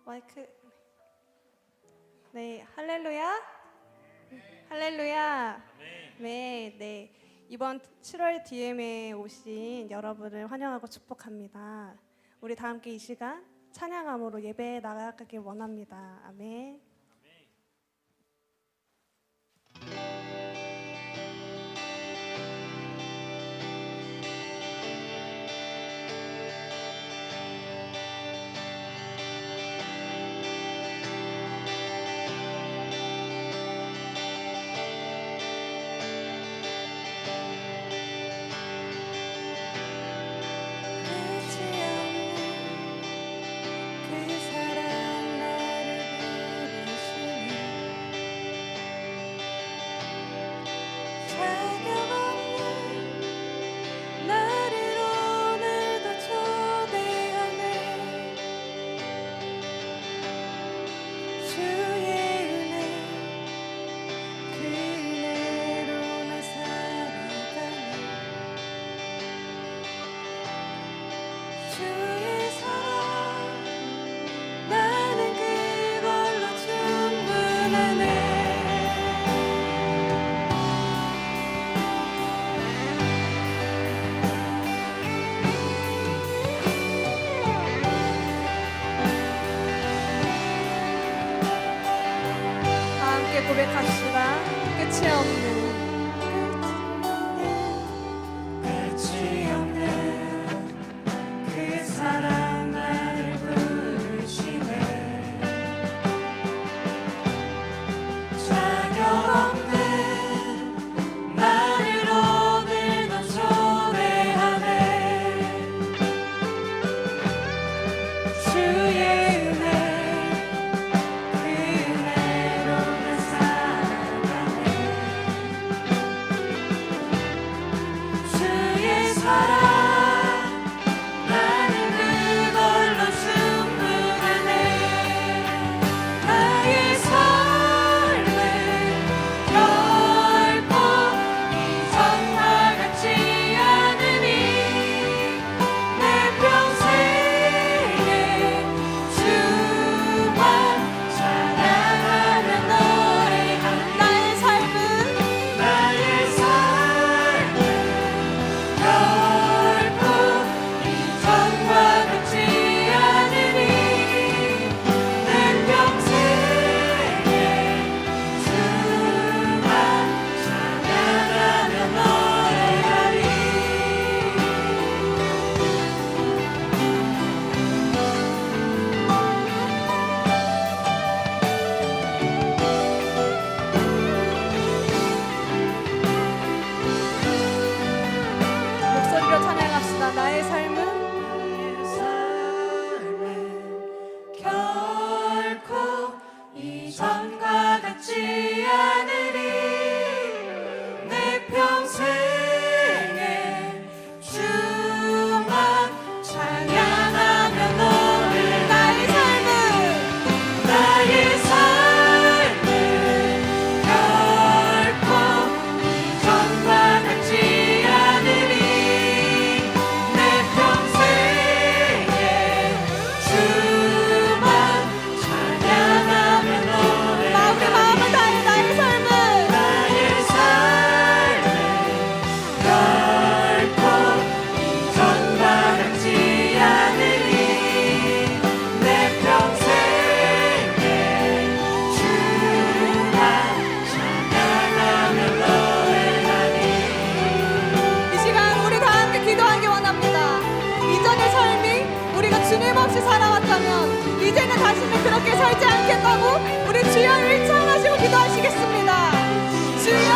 마이크. 네, 할렐루야. 할렐루야. 네, 네. 이번 7월 DM에 오신 여러분을 환영하고 축복합니다. 우리 다 함께 이 시간 찬양함으로 예배에 나아가길 원합니다. 아멘. 고백합시다. 끝이 없는 그 사랑 나를 부르시네. 자격 없는 나를 오늘도 초대하네. 주의 나의 삶은 결코 이전과 같지 않으리. 내 평생에 주만 찬양하며 너를. 나의 삶은 결코 이전과 같지 않으리. 주님 없이 살아왔다면 이제는 다시는 그렇게 살지 않겠다고 우리 주여를 청하시고 기도하시겠습니다. 주여,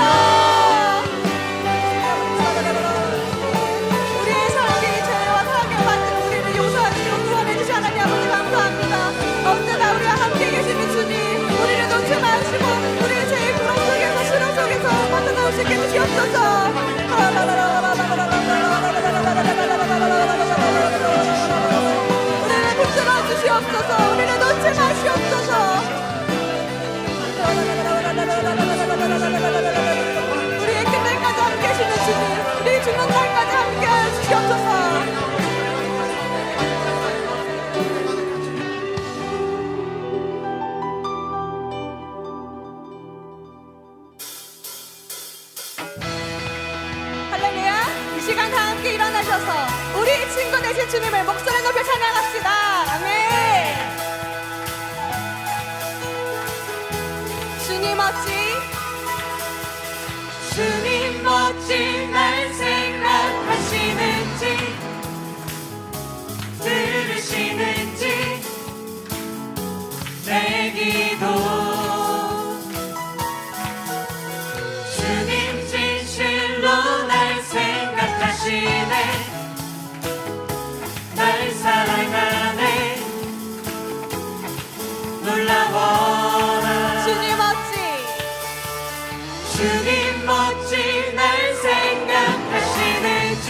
우리의 삶이 죄와 사랑에 받는 우리를 용서하시고 구원해주시 하나님 아버지 감사합니다. 언제나 우리와 함께 계시는 주님, 우리를 놓지 마시고 우리의 죄의 구렁 속에서 수렁 속에서 벗어나올 수 있게 해주시옵소서. 주시옵소서. 우리를 놓지 마시옵소서. 시간 다 함께 일어나셔서 우리 친구 되신 주님을 목소리 높여 찬양합시다. 아멘. 주님 어찌 주님 어찌 날 생각하시는지 들으시는지 내 기도 주님 진실로 날 생각하시네 날 사랑하네 놀라워라 주님 어찌 주님 어찌 날 생각하시는지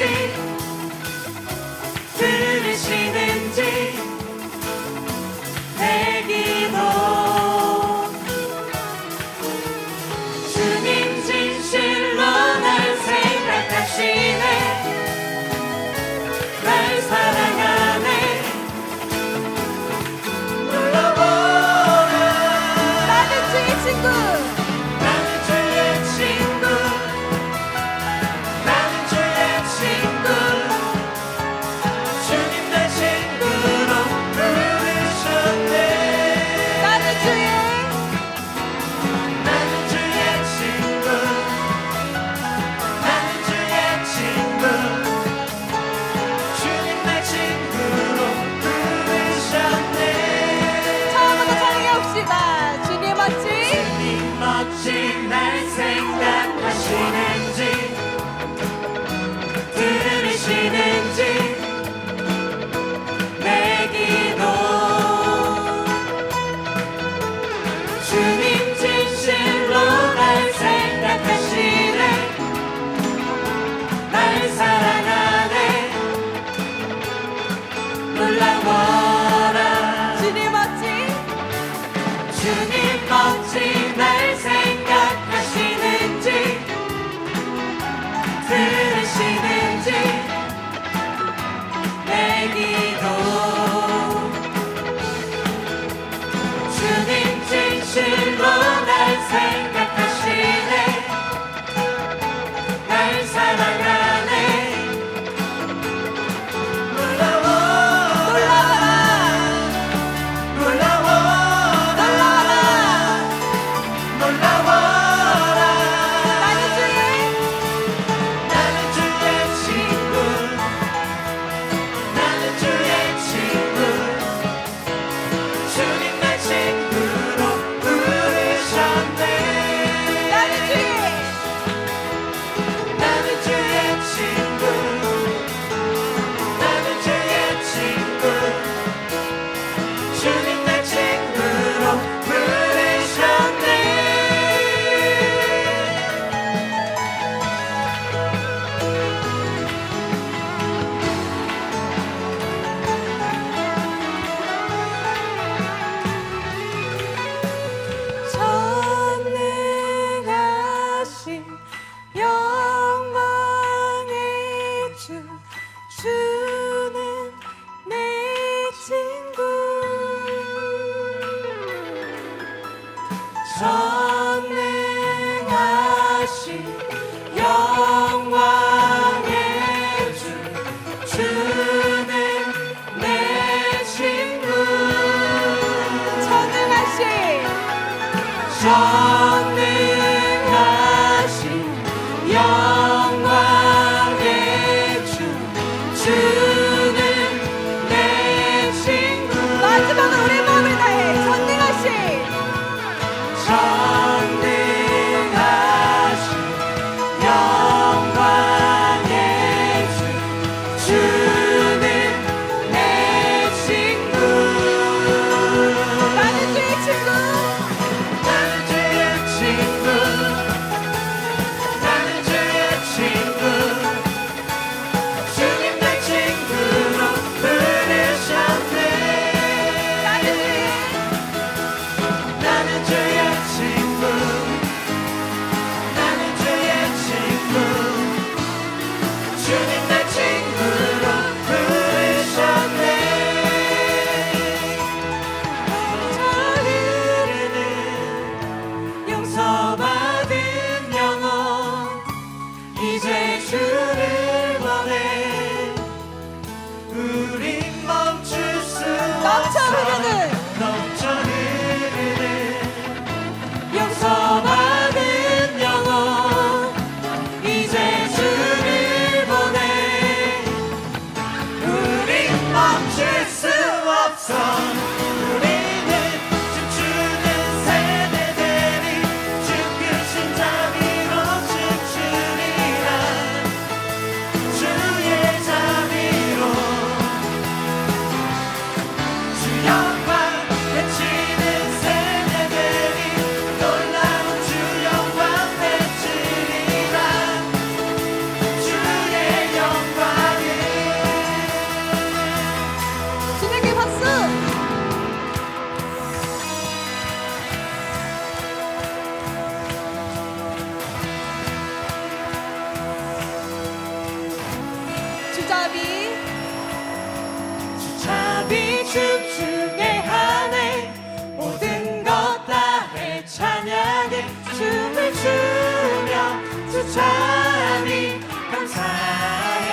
무자비 감사해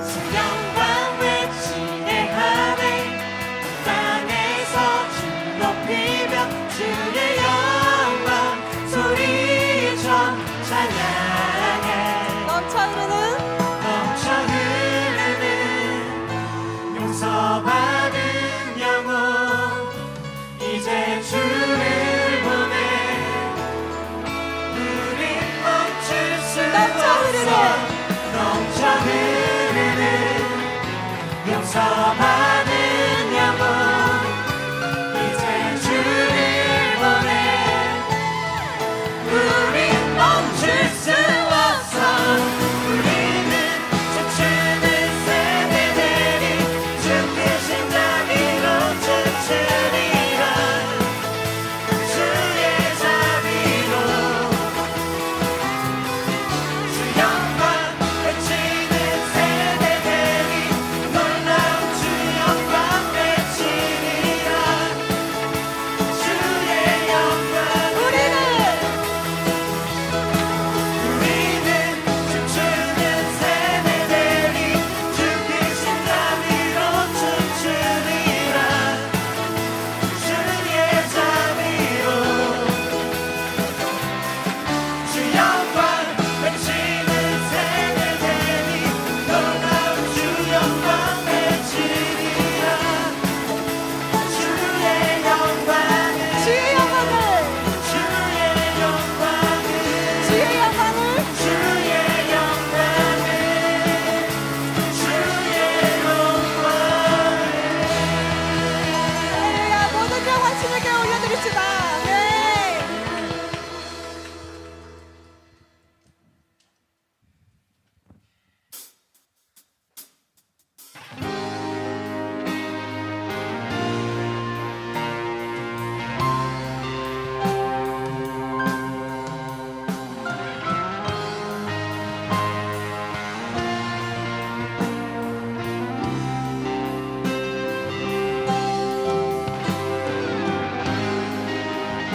신령과 외치게 하네 땅에서 주 높이며 주의 영광 소리쳐 찬양해 넘쳐 흐르는 용서받은 영혼 이제 주를 보내 우린 멈출 수 넘쳐 흐르는 넘쳐 흐르는 용서받은 영혼 이제 주를 보내 우린 멈출 수 없어 우리는 춤추는 세대들이 죽으신 자비로 춤추리라 주의 자비로 주 영광 외치는 세대들이 놀라운 주 영광 외치리라 주의 영광 우리는 춤추는 세대들이 죽으신 자비로 춤추리라 주의 자비로 주 영광 외치는 세대들이 놀라운 주 영광 외치리라 주의 영광을 주의 영광을 주의 영광을 주의 영광을 주의 영광을 주의 영광을 할렐루야 모든 영광 주님께 올려드립시다 네.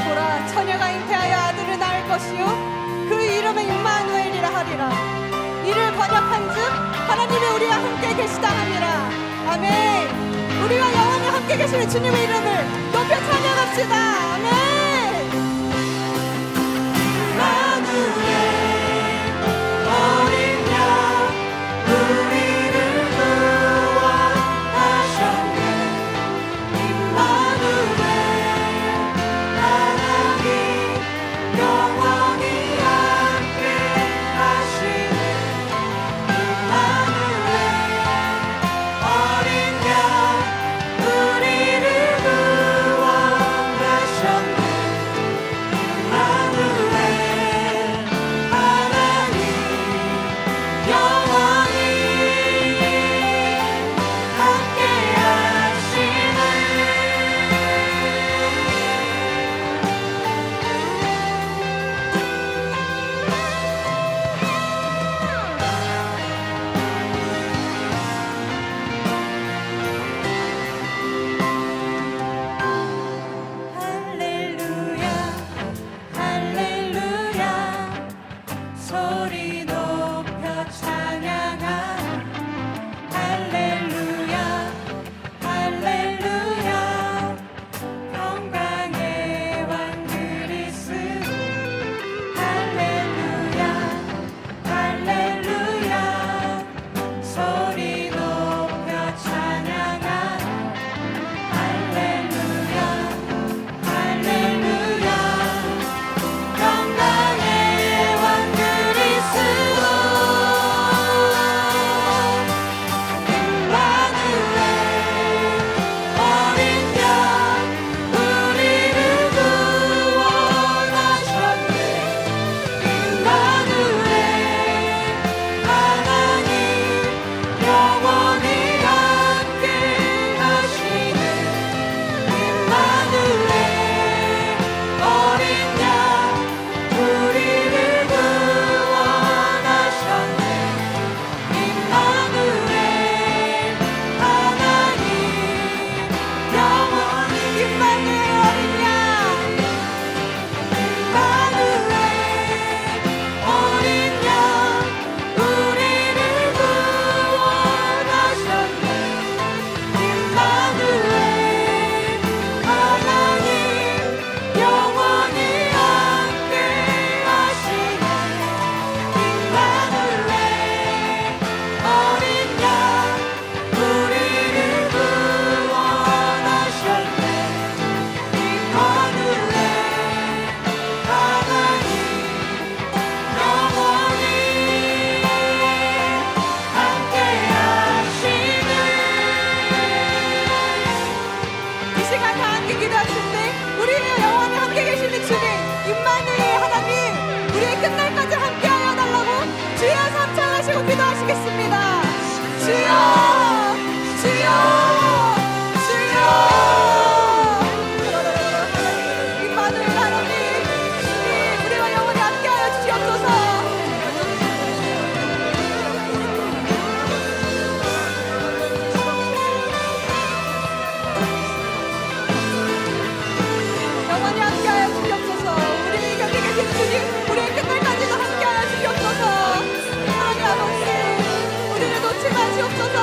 보라 처녀가 잉태하여 아들을 낳을 것이요 그 이름은 임마누엘이라 하리라 이를 번역한즉 하나님이 우리와 함께 계시다 함이라 아멘 우리와 영원히 함께 계시는 주님의 이름을 높여 찬양합시다 아멘 임마누엘 어린 양 우리를 구원하셨네 임마누엘 하나님 영원히 함께 하시네 임마누엘 어린 양 우리를 구원하셨네 끝날까지 함께하여 달라고 주여 삼창하시고 기도하시겠습니다. 주여, 주여, 주여. 임마누엘 하나님, 주님 우리와 영원히 함께하여 주시옵소서. 영원히 함께하여 주시옵소서. 우리 곁에 계신 주님, 우리의 끝날까지도 함께하여 주시옵소서. 하나님 아버지, 우리를 놓지 마시옵소서.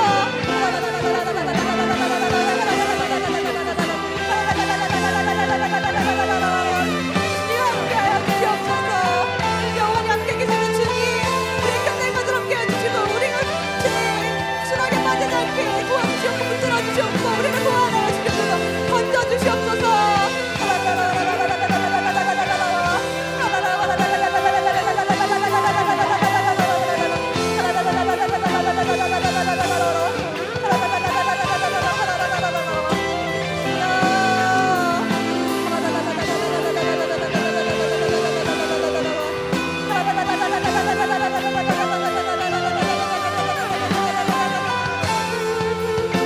주님 함께하여 주시옵소서. 영원히 함께 계시는 주님, 우리의 끝날까지 함께하여 주시고 우리가 순하게 빠지지 않게 도와주시옵고 붙들어 주시옵고 우리를 도와내어 주시옵소서. 건져 주시옵소서.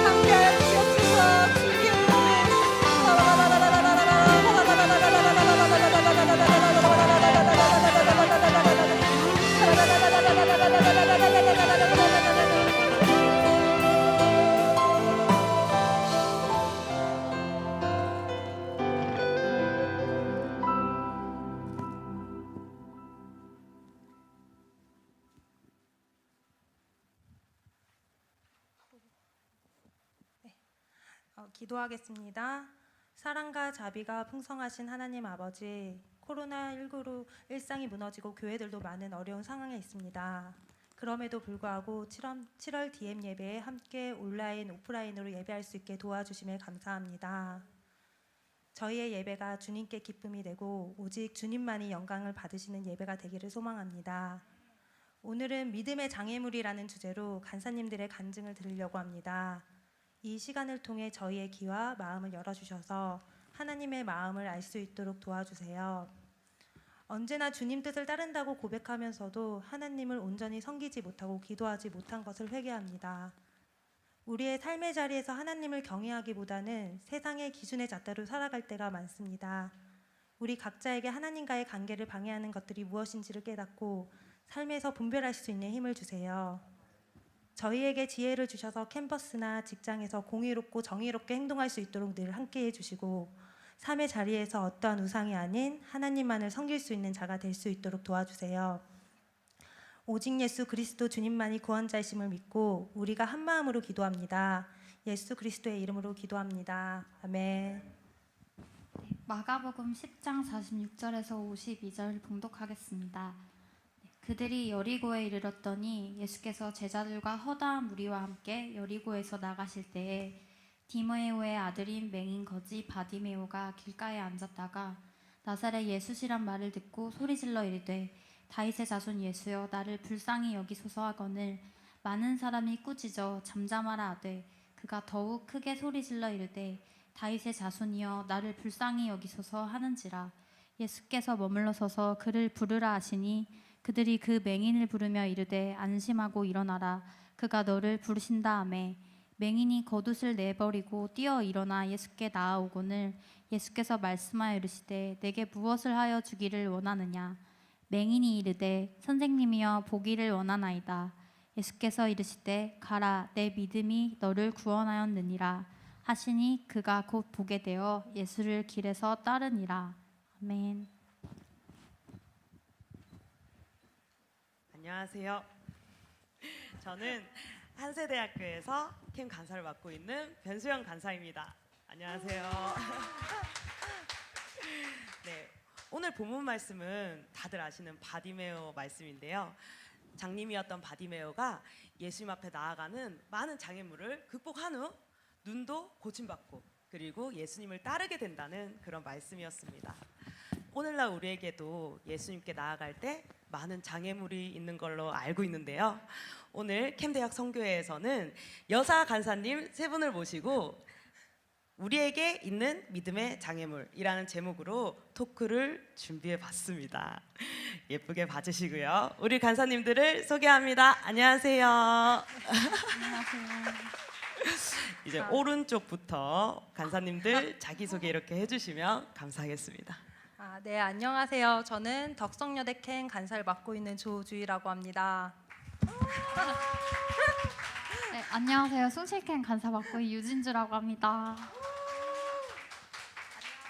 함께하여 주시옵소서. 기도하겠습니다. 사랑과 자비가 풍성하신 하나님 아버지, 코로나19로 일상이 무너지고 교회들도 많은 어려운 상황에 있습니다. 그럼에도 불구하고 7월 DM 예배에 함께 온라인, 오프라인으로 예배할 수 있게 도와주심에 감사합니다. 저희의 예배가 주님께 기쁨이 되고 오직 주님만이 영광을 받으시는 예배가 되기를 소망합니다. 오늘은 믿음의 장애물이라는 주제로 간사님들의 간증을 들으려고 합니다. 이 시간을 통해 저희의 귀와 마음을 열어주셔서 하나님의 마음을 알 수 있도록 도와주세요. 언제나 주님 뜻을 따른다고 고백하면서도 하나님을 온전히 섬기지 못하고 기도하지 못한 것을 회개합니다. 우리의 삶의 자리에서 하나님을 경외하기보다는 세상의 기준의 잣대로 살아갈 때가 많습니다. 우리 각자에게 하나님과의 관계를 방해하는 것들이 무엇인지를 깨닫고 삶에서 분별할 수 있는 힘을 주세요. 저희에게 지혜를 주셔서 캠퍼스나 직장에서 공의롭고 정의롭게 행동할 수 있도록 늘 함께해 주시고 삶의 자리에서 어떠한 우상이 아닌 하나님만을 섬길 수 있는 자가 될 수 있도록 도와주세요. 오직 예수 그리스도 주님만이 구원자이심을 믿고 우리가 한 마음으로 기도합니다. 예수 그리스도의 이름으로 기도합니다. 아멘. 마가복음 10장 46절에서 52절 봉독하겠습니다. 그들이 여리고에 이르렀더니 예수께서 제자들과 허다한 무리와 함께 여리고에서 나가실 때에 디모에오의 아들인 맹인 거지 바디메오가 길가에 앉았다가 나사렛 예수시란 말을 듣고 소리질러 이르되 다윗의 자손 예수여 나를 불쌍히 여기소서 하거늘 많은 사람이 꾸짖어 잠잠하라 하되 그가 더욱 크게 소리질러 이르되 다윗의 자손이여 나를 불쌍히 여기소서 하는지라. 예수께서 머물러 서서 그를 부르라 하시니 그들이 그 맹인을 부르며 이르되 안심하고 일어나라 그가 너를 부르신다 하매 맹인이 겉옷을 내버리고 뛰어 일어나 예수께 나아오거늘 예수께서 말씀하여 이르시되 내게 무엇을 하여 주기를 원하느냐. 맹인이 이르되 선생님이여 보기를 원하나이다. 예수께서 이르시되 가라 내 믿음이 너를 구원하였느니라 하시니 그가 곧 보게 되어 예수를 길에서 따르니라. 아멘. 안녕하세요. 저는 한세대학교에서 캠 간사를 맡고 있는 변수영 간사입니다. 안녕하세요. 네, 오늘 본문 말씀은 다들 아시는 바디메오 말씀인데요. 장님이었던 바디메오가 예수님 앞에 나아가는 많은 장애물을 극복한 후 눈도 고침받고 그리고 예수님을 따르게 된다는 그런 말씀이었습니다. 오늘날 우리에게도 예수님께 나아갈 때 많은 장애물이 있는 걸로 알고 있는데요. 오늘 캠대학 성교회에서는 여사 간사님 3분을 모시고 우리에게 있는 믿음의 장애물이라는 제목으로 토크를 준비해 봤습니다. 예쁘게 봐주시고요. 우리 간사님들을 소개합니다. 안녕하세요. 안녕하세요. 이제 오른쪽부터 간사님들 자기소개 이렇게 해주시면 감사하겠습니다. 네, 안녕하세요. 저는 덕성여대 캔 간사를 맡고 있는 조주희라고 합니다. 네, 안녕하세요. 숭실캠 간사 맡고 있는 유진주라고 합니다.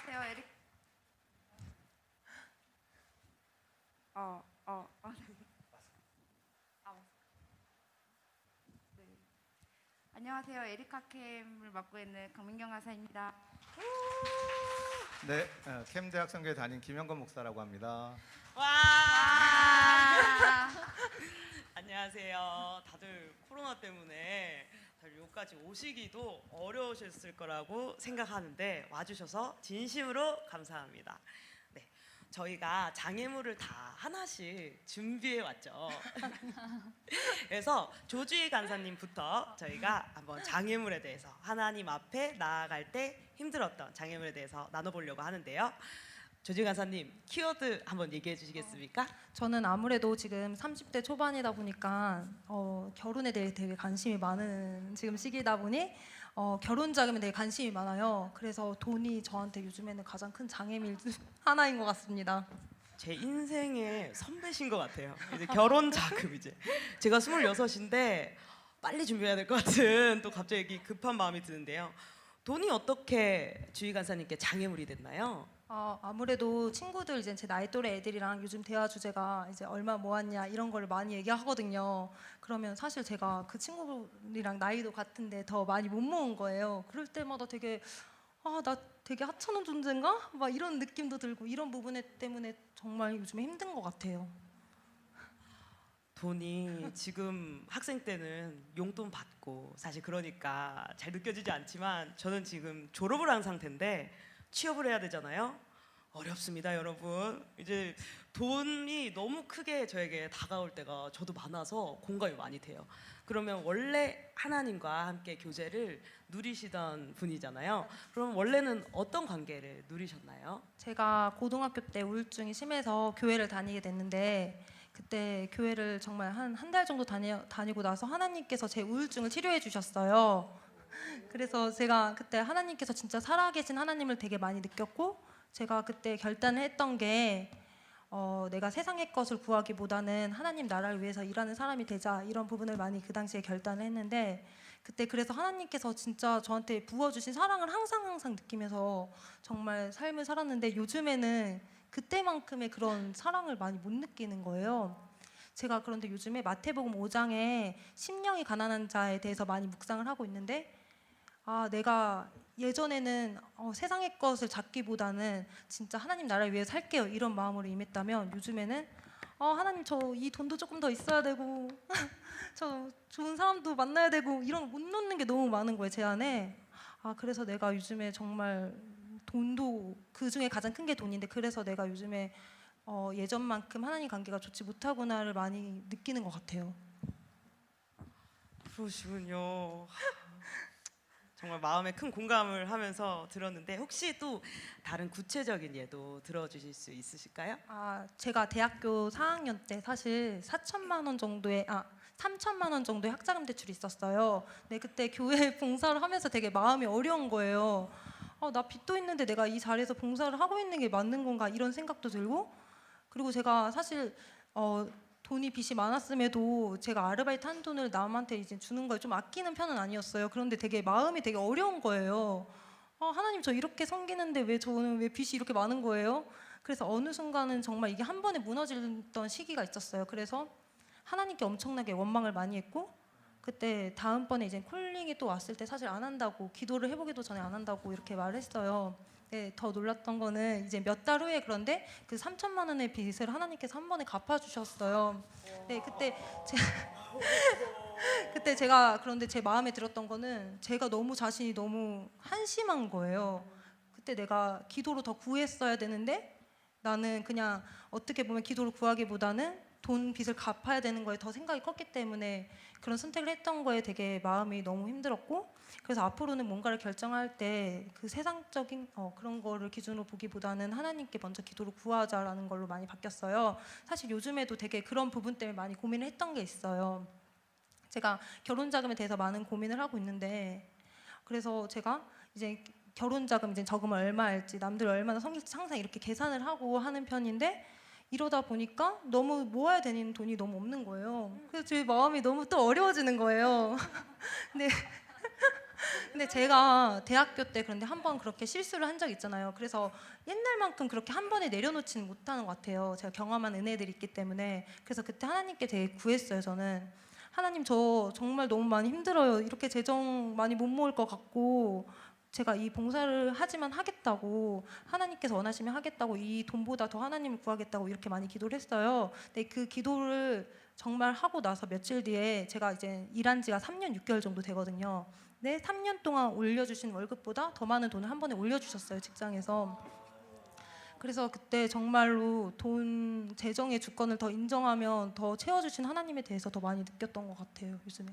안녕하세요. 에릭. 네. 안녕하세요. 에리카캠을 맡고 있는 강민경 간사입니다. 네, 캠대학성교회 담임 김영건 목사라고 합니다. 와! 안녕하세요. 다들 코로나 때문에 다들 여기까지 오시기도 어려우셨을 거라고 생각하는데 와주셔서 진심으로 감사합니다. 네, 저희가 장애물을 다 하나씩 준비해 왔죠. 그래서 조주희 간사님부터 저희가 한번 장애물에 대해서 하나님 앞에 나아갈 때 힘들었던 장애물에 대해서 나눠보려고 하는데요. 조주희 간사님 키워드 한번 얘기해 주시겠습니까? 저는 아무래도 지금 30대 초반이다 보니까 결혼에 대해 되게 관심이 많은 지금 시기다 보니 결혼 자금에 대해 관심이 많아요. 그래서 돈이 저한테 요즘에는 가장 큰 장애물 중 하나인 것 같습니다. 제 인생의 선배신 것 같아요. 이제 결혼 자금 이제 제가 26인데 빨리 준비해야 될 것 같은 또 갑자기 급한 마음이 드는데요. 돈이 어떻게 주희 간사님께 장애물이 됐나요? 아무래도 친구들 이제 제 나이 또래 애들이랑 요즘 대화 주제가 이제 얼마 모았냐 이런 걸 많이 얘기하거든요. 그러면 사실 제가 그 친구들이랑 나이도 같은데 더 많이 못 모은 거예요. 그럴 때마다 되게 나 되게 하찮은 존재인가? 막 이런 느낌도 들고 이런 부분 때문에 정말 요즘에 힘든 것 같아요. 돈이 지금 학생 때는 용돈 받고 사실 그러니까 잘 느껴지지 않지만 저는 지금 졸업을 한 상태인데 취업을 해야 되잖아요. 어렵습니다, 여러분. 이제 돈이 너무 크게 저에게 다가올 때가 저도 많아서 공감이 많이 돼요. 그러면 원래 하나님과 함께 교제를 누리시던 분이잖아요. 그럼 원래는 어떤 관계를 누리셨나요? 제가 고등학교 때 우울증이 심해서 교회를 다니게 됐는데 그때 교회를 정말 한 달 정도 다니고 나서 하나님께서 제 우울증을 치료해 주셨어요. 그래서 제가 그때 하나님께서 진짜 살아계신 하나님을 되게 많이 느꼈고 제가 그때 결단을 했던 게 내가 세상의 것을 구하기보다는 하나님 나라를 위해서 일하는 사람이 되자 이런 부분을 많이 그 당시에 결단을 했는데 그때 그래서 하나님께서 진짜 저한테 부어주신 사랑을 항상 느끼면서 정말 삶을 살았는데 요즘에는 그때만큼의 그런 사랑을 많이 못 느끼는 거예요. 제가 그런데 요즘에 마태복음 5장에 심령이 가난한 자에 대해서 많이 묵상을 하고 있는데 내가 예전에는 세상의 것을 찾기보다는 진짜 하나님 나라를 위해 살게요 이런 마음으로 임했다면 요즘에는 하나님 저 이 돈도 조금 더 있어야 되고 저 좋은 사람도 만나야 되고 이런 거 못 놓는 게 너무 많은 거예요 제 안에. 그래서 내가 요즘에 정말 돈도 그 중에 가장 큰 게 돈인데 그래서 내가 요즘에 예전만큼 하나님 관계가 좋지 못하구나를 많이 느끼는 것 같아요. 그러시군요. 정말 마음에 큰 공감을 하면서 들었는데 혹시 또 다른 구체적인 예도 들어주실 수 있으실까요? 제가 대학교 4학년 때 사실 3천만 원 정도의 학자금 대출이 있었어요. 네, 그때 교회 봉사를 하면서 되게 마음이 어려운 거예요. 나 빚도 있는데 내가 이 자리에서 봉사를 하고 있는 게 맞는 건가 이런 생각도 들고 그리고 제가 사실 돈이 빚이 많았음에도 제가 아르바이트 한 돈을 남한테 이제 주는 걸 좀 아끼는 편은 아니었어요. 그런데 되게 마음이 되게 어려운 거예요. 하나님 저 이렇게 섬기는데 왜 저는 왜 빚이 이렇게 많은 거예요? 그래서 어느 순간은 정말 이게 한 번에 무너지던 시기가 있었어요. 그래서 하나님께 엄청나게 원망을 많이 했고 그때 다음번에 이제 콜링이 또 왔을 때 사실 안 한다고 기도를 해보기도 전에 안 한다고 이렇게 말했어요. 네, 더 놀랐던 거는 이제 몇 달 후에 그런데 그 3천만 원의 빚을 하나님께서 한 번에 갚아주셨어요. 네, 그때 제가 그런데 제 마음에 들었던 거는 제가 너무 자신이 너무 한심한 거예요. 그때 내가 기도로 더 구했어야 되는데 나는 그냥 어떻게 보면 기도를 구하기보다는 돈 빚을 갚아야 되는 거에 더 생각이 컸기 때문에 그런 선택을 했던 거에 되게 마음이 너무 힘들었고, 그래서 앞으로는 뭔가를 결정할 때 그 세상적인 그런 거를 기준으로 보기보다는 하나님께 먼저 기도로 구하자라는 걸로 많이 바뀌었어요. 사실 요즘에도 되게 그런 부분 때문에 많이 고민을 했던 게 있어요. 제가 결혼 자금에 대해서 많은 고민을 하고 있는데, 그래서 제가 이제 결혼 자금 이제 저금을 얼마 할지, 남들 얼마나 섬길지 항상 이렇게 계산을 하고 하는 편인데, 이러다 보니까 너무 모아야 되는 돈이 너무 없는 거예요. 그래서 제 마음이 너무 또 어려워지는 거예요. 근데 근데 제가 대학교 때 그런데 한 번 그렇게 실수를 한 적 있잖아요. 그래서 옛날만큼 그렇게 한 번에 내려놓지는 못하는 것 같아요. 제가 경험한 은혜들이 있기 때문에. 그래서 그때 하나님께 되게 구했어요. 저는 하나님, 저 정말 너무 많이 힘들어요. 이렇게 재정 많이 못 모을 것 같고, 제가 이 봉사를 하지만 하겠다고, 하나님께서 원하시면 하겠다고, 이 돈보다 더 하나님을 구하겠다고 이렇게 많이 기도를 했어요. 근데 그 기도를 정말 하고 나서 며칠 뒤에, 제가 이제 일한 지가 3년 6개월 정도 되거든요. 네, 3년 동안 올려주신 월급보다 더 많은 돈을 한 번에 올려주셨어요, 직장에서. 그래서 그때 정말로 돈, 재정의 주권을 더 인정하면 더 채워주신 하나님에 대해서 더 많이 느꼈던 것 같아요, 요즘에.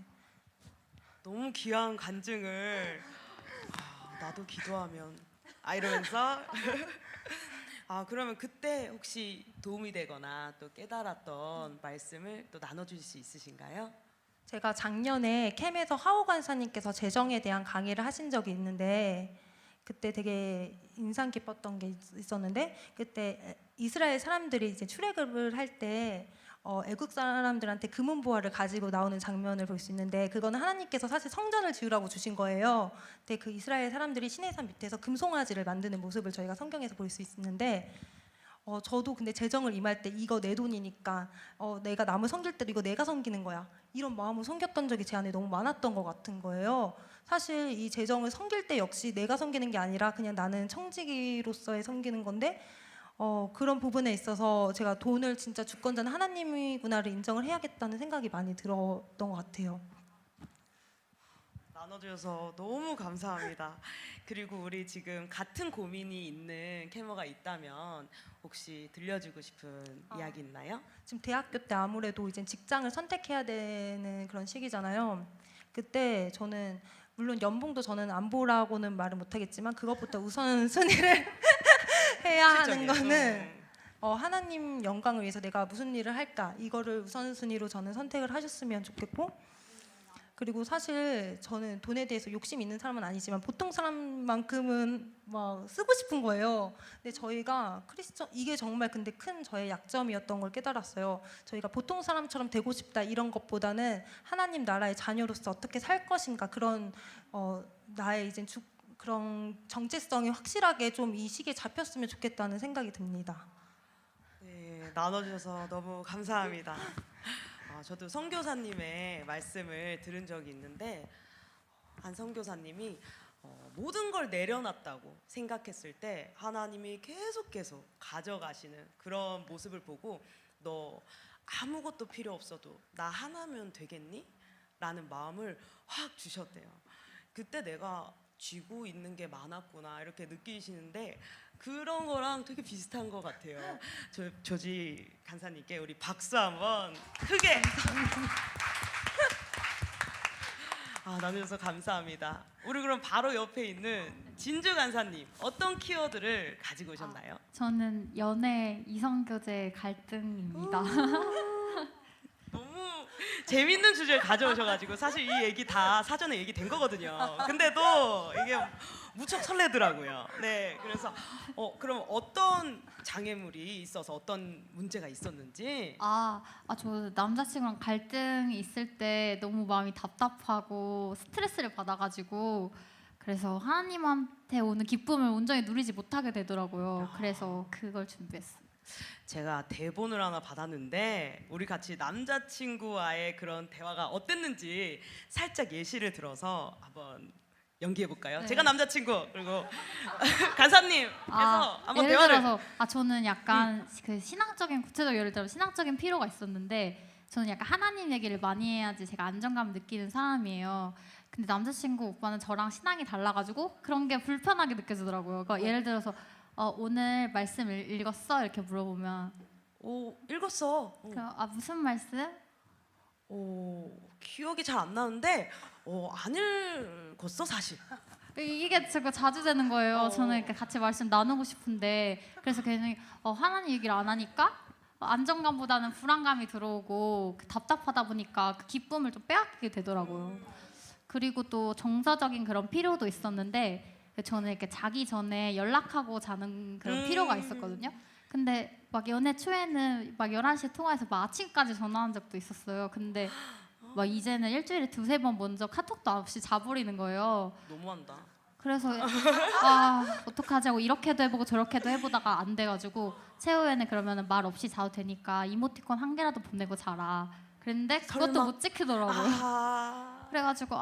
너무 귀한 간증을 나도 기도하면 이러면서 그러면 그때 혹시 도움이 되거나 또 깨달았던 말씀을 또 나눠주실 수 있으신가요? 제가 작년에 캠에서 하오 간사님께서 재정에 대한 강의를 하신 적이 있는데, 그때 되게 인상 깊었던 게 있었는데, 그때 이스라엘 사람들이 이제 출애굽을 할 때 애국 사람들한테 금은 보화를 가지고 나오는 장면을 볼 수 있는데, 그거는 하나님께서 사실 성전을 지으라고 주신 거예요. 근데 그 이스라엘 사람들이 시내산 밑에서 금송아지를 만드는 모습을 저희가 성경에서 볼 수 있는데, 저도 근데 재정을 임할 때 이거 내 돈이니까 내가 남을 섬길 때도 이거 내가 섬기는 거야, 이런 마음으로 섬겼던 적이 제 안에 너무 많았던 것 같은 거예요. 사실 이 재정을 섬길 때 역시 내가 섬기는 게 아니라 그냥 나는 청지기로서의 섬기는 건데, 그런 부분에 있어서 제가 돈을 진짜 주권자는 하나님이구나를 인정을 해야겠다는 생각이 많이 들었던 것 같아요. 나눠주셔서 너무 감사합니다. 그리고 우리 지금 같은 고민이 있는 캐머가 있다면 혹시 들려주고 싶은 이야기 있나요? 지금 대학교 때 아무래도 이제 직장을 선택해야 되는 그런 시기잖아요. 그때 저는 물론 연봉도 저는 안 보라고는 말을 못하겠지만, 그것보다 우선순위를 해야 하는 실적이에요. 거는 하나님 영광을 위해서 내가 무슨 일을 할까, 이거를 우선순위로 저는 선택을 하셨으면 좋겠고, 그리고 사실 저는 돈에 대해서 욕심 있는 사람은 아니지만 보통 사람만큼은 막 쓰고 싶은 거예요. 근데 저희가 이게 정말 근데 큰 저의 약점이었던 걸 깨달았어요. 저희가 보통 사람처럼 되고 싶다 이런 것보다는 하나님 나라의 자녀로서 어떻게 살 것인가, 그런 나의 이제 그런 정체성이 확실하게 좀 이 시기에 잡혔으면 좋겠다는 생각이 듭니다. 네, 나눠주셔서 너무 감사합니다. 저도 선교사님의 말씀을 들은 적이 있는데, 한 선교사님이 모든 걸 내려놨다고 생각했을 때 하나님이 계속 가져가시는 그런 모습을 보고, 너 아무것도 필요 없어도 나 하나면 되겠니? 라는 마음을 확 주셨대요. 그때 내가 쥐고 있는 게 많았구나 이렇게 느끼시는데, 그런 거랑 되게 비슷한 것 같아요. 조지 간사님께 우리 박수 한번 크게. 나눠줘서 감사합니다. 우리 그럼 바로 옆에 있는 진주 간사님, 어떤 키워드를 가지고 오셨나요? 저는 연애 이성교제 갈등입니다. 너무 재밌는 주제를 가져오셔가지고 사실 이 얘기 다 사전에 얘기된 거거든요. 근데도 이게 무척 설레더라고요. 네, 그래서 그럼 어떤 장애물이 있어서 어떤 문제가 있었는지. 저 남자친구랑 갈등이 있을 때 너무 마음이 답답하고 스트레스를 받아가지고, 그래서 하나님한테 오는 기쁨을 온전히 누리지 못하게 되더라고요. 그래서 그걸 준비했어요. 제가 대본을 하나 받았는데 우리 같이 남자친구와의 그런 대화가 어땠는지 살짝 예시를 들어서 한번 연기해 볼까요? 네. 제가 남자친구, 그리고 간사님께서 한번 예를 대화를. 들어서 저는 약간 그 신앙적인, 구체적 예를 들어 신앙적인 필요가 있었는데, 저는 약간 하나님 얘기를 많이 해야지 제가 안정감 느끼는 사람이에요. 근데 남자친구 오빠는 저랑 신앙이 달라가지고 그런 게 불편하게 느껴지더라고요. 그러니까 예를 들어서 오늘 말씀 읽었어? 이렇게 물어보면 오, 읽었어. 무슨 말씀? 기억이 잘 안 나는데 안 읽었어 사실. 이게 제가 자주 되는 거예요. 어. 저는 이렇게 같이 말씀 나누고 싶은데 그래서 괜히 하나님 얘기를 안 하니까 안정감보다는 불안감이 들어오고 답답하다 보니까 그 기쁨을 좀 빼앗기게 되더라고요. 그리고 또 정서적인 그런 필요도 있었는데 저는 이렇게 자기 전에 연락하고 자는 그런 필요가 있었거든요. 근데 막 연애 초에는 막 11시에 통화해서 막 아침까지 전화한 적도 있었어요. 근데 막 이제는 일주일에 2-3번 먼저 카톡도 없이 자버리는 거예요. 너무한다. 그래서 어떡하지 하고 이렇게도 해보고 저렇게도 해보다가 안 돼가지고 최후에는 그러면은 말 없이 자도 되니까 이모티콘 한 개라도 보내고 자라 그랬는데 그것도 설마? 못 지키더라고요. 아, 그래가지고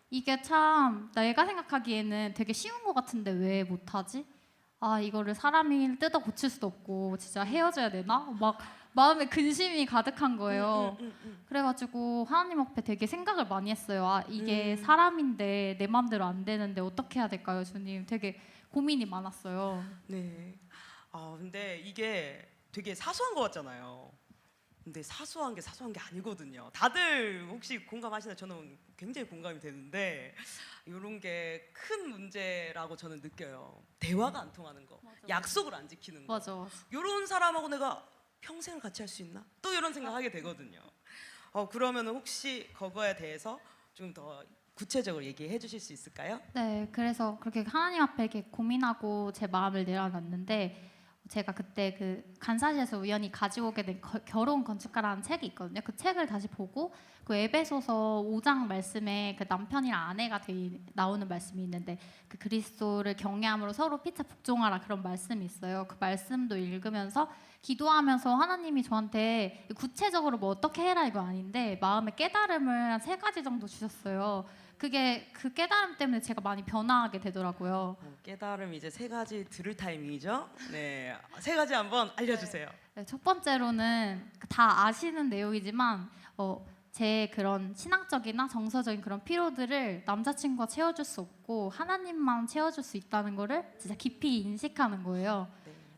이게 참 내가 생각하기에는 되게 쉬운 것 같은데 왜 못하지? 이거를 사람이 뜯어 고칠 수도 없고 진짜 헤어져야 되나? 막 마음에 근심이 가득한 거예요. 그래가지고 하나님 앞에 되게 생각을 많이 했어요. 이게 사람인데 내 마음대로 안 되는데 어떻게 해야 될까요, 주님? 되게 고민이 많았어요. 네. 근데 이게 되게 사소한 것 같잖아요. 근데 사소한 게 아니거든요. 다들 혹시 공감하시나요? 저는 굉장히 공감이 되는데 이런 게 큰 문제라고 저는 느껴요. 대화가 안 통하는 거, 약속을 안 지키는 거. 맞아. 이런 사람하고 내가 평생을 같이 할 수 있나? 또 이런 생각하게 되거든요. 그러면 혹시 그거에 대해서 좀 더 구체적으로 얘기해 주실 수 있을까요? 네, 그래서 그렇게 하나님 앞에 이렇게 고민하고 제 마음을 내려놨는데 제가 그때 그 간사시에서 우연히 가지고 오게 된 결혼 건축가라는 책이 있거든요. 그 책을 다시 보고 그 에베소서 5장 말씀에 그 남편이랑 아내가 나오는 말씀이 있는데 그 그리스도를 경외함으로 서로 피차 복종하라 그런 말씀이 있어요. 그 말씀도 읽으면서 기도하면서 하나님이 저한테 구체적으로 뭐 어떻게 해라 이거 아닌데 마음의 깨달음을 한 3가지 정도 주셨어요. 그게 그 깨달음 때문에 제가 많이 변화하게 되더라고요. 깨달음 이제 3가지 들을 타이밍이죠. 네, 3가지 한번 알려주세요. 네, 첫 번째로는 다 아시는 내용이지만 제 그런 신앙적이나 정서적인 그런 피로들을 남자친구가 채워줄 수 없고 하나님만 채워줄 수 있다는 거를 진짜 깊이 인식하는 거예요.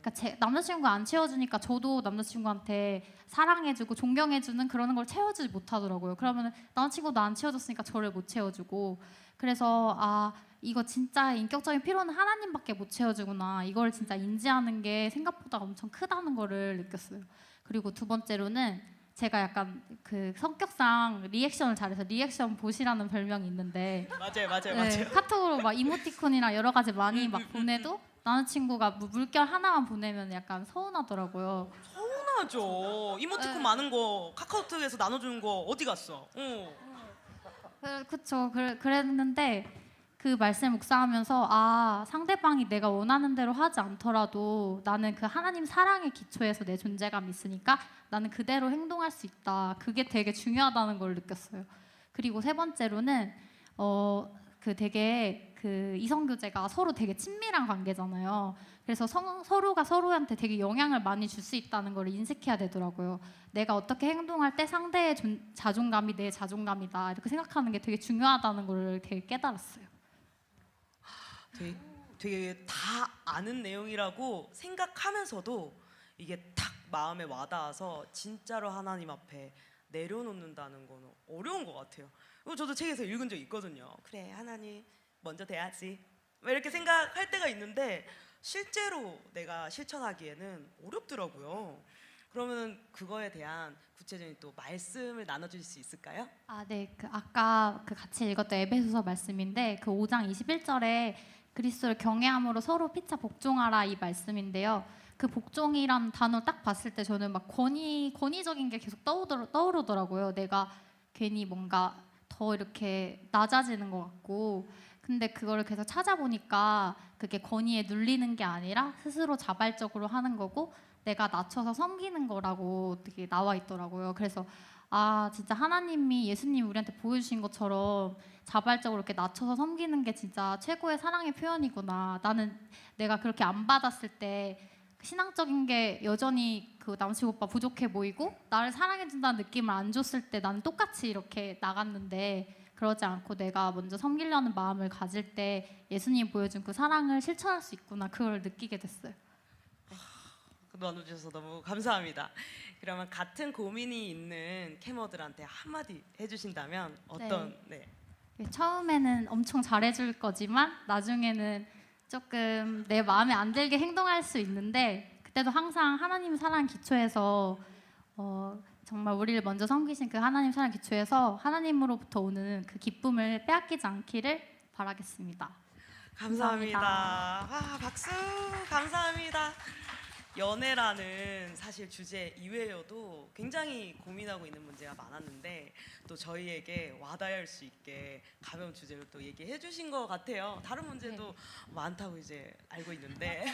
그러니까 제 남자친구가 안 채워주니까 저도 남자친구한테 사랑해주고 존경해주는 그런 걸 채워주지 못하더라고요. 그러면 남자친구도 안 채워줬으니까 저를 못 채워주고 그래서 이거 진짜 인격적인 필요는 하나님밖에 못 채워주구나. 이걸 진짜 인지하는 게 생각보다 엄청 크다는 거를 느꼈어요. 그리고 두 번째로는 제가 약간 그 성격상 리액션을 잘해서 리액션 보시라는 별명이 있는데 맞아요. 카톡으로 막 이모티콘이랑 여러 가지 많이 막 보내도 남자친구가 물결 하나만 보내면 약간 서운하더라고요. 서운하죠. 이모티콘 네. 많은 거 카카오톡에서 나눠주는 거 어디 갔어? 그쵸. 그랬는데 그 말씀 묵상하면서 상대방이 내가 원하는 대로 하지 않더라도 나는 그 하나님 사랑의 기초에서 내 존재감이 있으니까 나는 그대로 행동할 수 있다. 그게 되게 중요하다는 걸 느꼈어요. 그리고 세 번째로는 그 되게 그 이성교제가 서로 되게 친밀한 관계잖아요. 그래서 서로가 서로한테 되게 영향을 많이 줄 수 있다는 걸 인식해야 되더라고요. 내가 어떻게 행동할 때 상대의 자존감이 내 자존감이다 이렇게 생각하는 게 되게 중요하다는 걸 되게 깨달았어요. 되게 다 아는 내용이라고 생각하면서도 이게 딱 마음에 와닿아서 진짜로 하나님 앞에 내려놓는다는 거는 어려운 것 같아요. 저도 책에서 읽은 적 있거든요. 그래, 하나님 먼저 돼야지 이렇게 생각할 때가 있는데 실제로 내가 실천하기에는 어렵더라고요. 그러면 그거에 대한 구체적인 또 말씀을 나눠주실 수 있을까요? 네. 아까 같이 읽었던 에베소서 말씀인데 그 5장 21절에 그리스도를 경외함으로 서로 피차 복종하라 이 말씀인데요. 그 복종이란 단어 딱 봤을 때 저는 막 권위적인 게 계속 떠오르더라고요. 내가 괜히 뭔가 더 이렇게 낮아지는 것 같고 근데 그거를 계속 찾아보니까 그게 권위에 눌리는 게 아니라 스스로 자발적으로 하는 거고 내가 낮춰서 섬기는 거라고 되게 나와 있더라고요. 그래서 진짜 하나님이 예수님 우리한테 보여주신 것처럼 자발적으로 이렇게 낮춰서 섬기는 게 진짜 최고의 사랑의 표현이구나. 나는 내가 그렇게 안 받았을 때 신앙적인 게 여전히 그 남친 오빠 부족해 보이고 나를 사랑해준다는 느낌을 안 줬을 때 나는 똑같이 이렇게 나갔는데 그러지 않고 내가 먼저 섬기려는 마음을 가질 때 예수님 보여준 그 사랑을 실천할 수 있구나 그걸 느끼게 됐어요. 나눠주셔서 너무 감사합니다. 그러면 같은 고민이 있는 캐머들한테 한마디 해주신다면 어떤 네. 처음에는 엄청 잘해줄 거지만 나중에는 조금 내 마음에 안 들게 행동할 수 있는데 그때도 항상 하나님 사랑 기초해서 정말 우리를 먼저 섬기신 그 하나님 사랑 기초해서 하나님으로부터 오는 그 기쁨을 빼앗기지 않기를 바라겠습니다. 감사합니다. 와, 박수 감사합니다. 연애라는 사실 주제 이외에도 굉장히 고민하고 있는 문제가 많았는데 또 저희에게 와닿을 수 있게 가벼운 주제를 또 얘기해 주신 것 같아요. 다른 문제도 많다고 이제 알고 있는데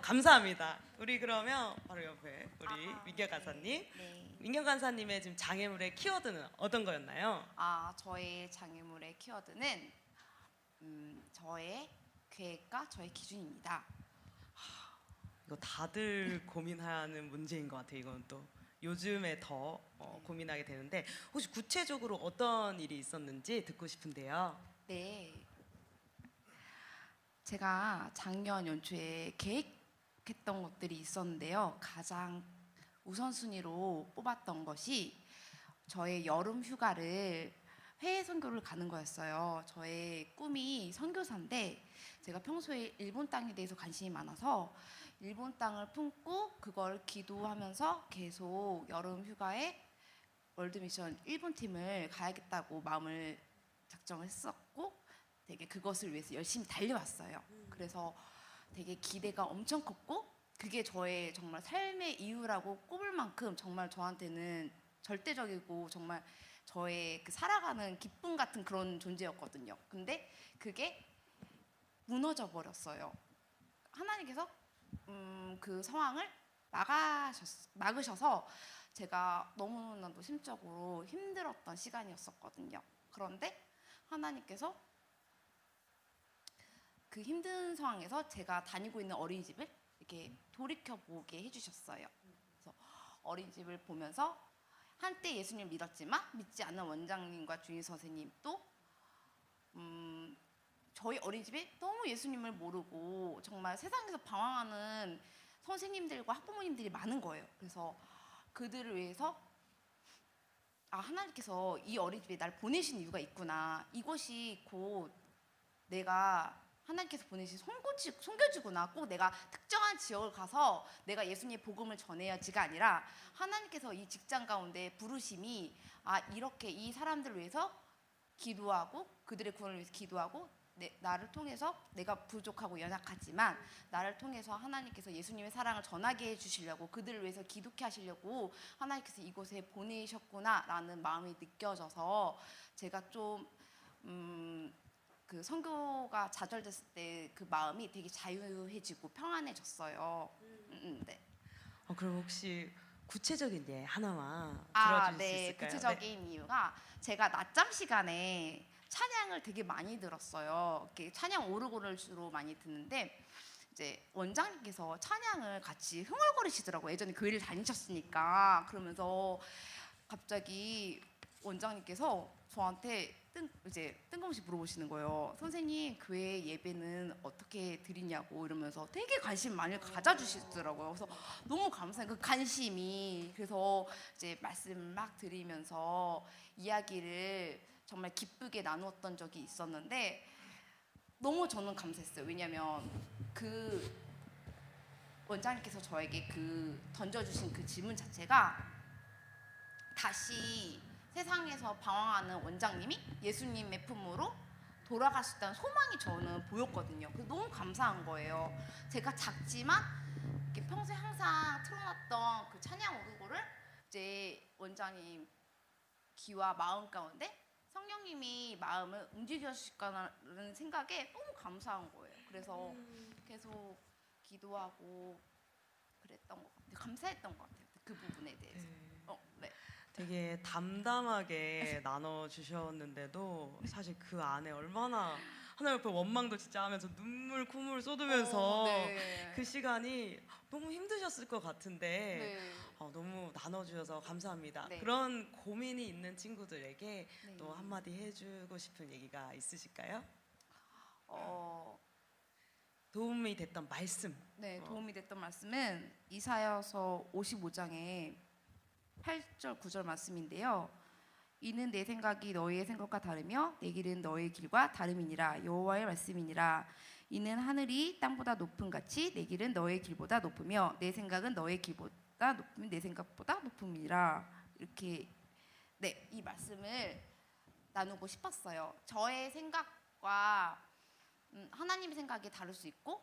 감사합니다. 우리 그러면 바로 옆에 우리 민경 간사님, 네. 민경 간사님의 지금 장애물의 키워드는 어떤 거였나요? 저의 장애물의 키워드는 저의 계획과 저의 기준입니다. 이거 다들 고민하는 문제인 것 같아요. 이건 또 요즘에 더 고민하게 되는데 혹시 구체적으로 어떤 일이 있었는지 듣고 싶은데요. 네. 제가 작년 연초에 계획했던 것들이 있었는데요. 가장 우선순위로 뽑았던 것이 저의 여름 휴가를 해외 선교를 가는 거였어요. 저의 꿈이 선교사인데 제가 평소에 일본 땅에 대해서 관심이 많아서 일본 땅을 품고 그걸 기도하면서 계속 여름 휴가에 월드미션 일본 팀을 가야겠다고 마음을 작정을 했었고 되게 그것을 위해서 열심히 달려왔어요. 그래서 되게 기대가 엄청 컸고 그게 저의 정말 삶의 이유라고 꼽을 만큼 정말 저한테는 절대적이고 정말 저의 그 살아가는 기쁨 같은 그런 존재였거든요. 근데 그게 무너져 버렸어요. 하나님께서 그 상황을 막으셔서 제가 너무나도 심적으로 힘들었던 시간이었었거든요. 그런데 하나님께서 그 힘든 상황에서 제가 다니고 있는 어린이집을 이렇게 돌이켜보게 해주셨어요. 그래서 어린이집을 보면서 한때 예수님을 믿었지만 믿지 않는 원장님과 주임 선생님 또 저희 어린이집에 너무 예수님을 모르고 정말 세상에서 방황하는 선생님들과 학부모님들이 많은 거예요. 그래서 그들을 위해서 하나님께서 이 어린이집에 날 보내신 이유가 있구나. 이것이 곧 내가 하나님께서 보내신 송교지구나. 꼭 내가 특정한 지역을 가서 내가 예수님의 복음을 전해야지가 아니라 하나님께서 이 직장 가운데 부르심이 이렇게 이 사람들을 위해서 기도하고 그들의 구원을 위해서 기도하고 나를 통해서 내가 부족하고 연약하지만 나를 통해서 하나님께서 예수님의 사랑을 전하게 해주시려고 그들을 위해서 기도케 하시려고 하나님께서 이곳에 보내셨구나라는 마음이 느껴져서 제가 좀 그 선교가 좌절됐을 때 그 마음이 되게 자유해지고 평안해졌어요. 네. 그럼 혹시 구체적인 예 하나만 들어줄 수 네. 있을까요? 구체적인 이유가 제가 낮잠 시간에 찬양을 되게 많이 들었어요. 이렇게 찬양 오르골을 주로 많이 듣는데 이제 원장님께서 찬양을 같이 흥얼거리시더라고요. 예전에 교회를 다니셨으니까. 그러면서 갑자기 원장님께서 저한테 뜬금없이 물어보시는 거예요. 선생님 교회 예배는 어떻게 드리냐고 이러면서 되게 관심 많이 가져주시더라고요. 그래서 너무 감사해요. 그 관심이. 그래서 이제 말씀 막 드리면서 이야기를 정말 기쁘게 나누었던 적이 있었는데 너무 저는 감사했어요. 왜냐하면 그 원장님께서 저에게 그 던져주신 그 질문 자체가 다시 세상에서 방황하는 원장님이 예수님의 품으로 돌아갈 수 있다는 소망이 저는 보였거든요. 그래서 너무 감사한 거예요. 제가 작지만 이렇게 평소에 항상 틀어놨던 그 찬양 오르골을 이제 원장님 귀와 마음 가운데 성령님이 마음을 움직여 주실 거라는 생각에 너무 감사한 거예요. 그래서 계속 기도하고 그랬던 것 같아요. 감사했던 것 같아요. 그 부분에 대해서. 네. 되게 담담하게 나눠주셨는데도 사실 그 안에 얼마나 하나님 옆에 원망도 진짜 하면서 눈물 콧물 쏟으면서 네. 그 시간이 너무 힘드셨을 것 같은데 네. 너무 나눠주셔서 감사합니다. 네. 그런 고민이 있는 친구들에게 네. 또 한마디 해주고 싶은 얘기가 있으실까요? 도움이 됐던 말씀. 네, 도움이 됐던 말씀은 이사야서 55장의 8절 9절 말씀인데요. 이는 내 생각이 너희의 생각과 다르며 내 길은 너희의 길과 다름이니라. 여호와의 말씀이니라. 이는 하늘이 땅보다 높음 같이 내 길은 너희의 길보다 높으며 내 생각은 너희의 길보다 높으면 내 생각보다 높음이라. 이렇게 네, 이 말씀을 나누고 싶었어요. 저의 생각과 하나님의 생각이 다를 수 있고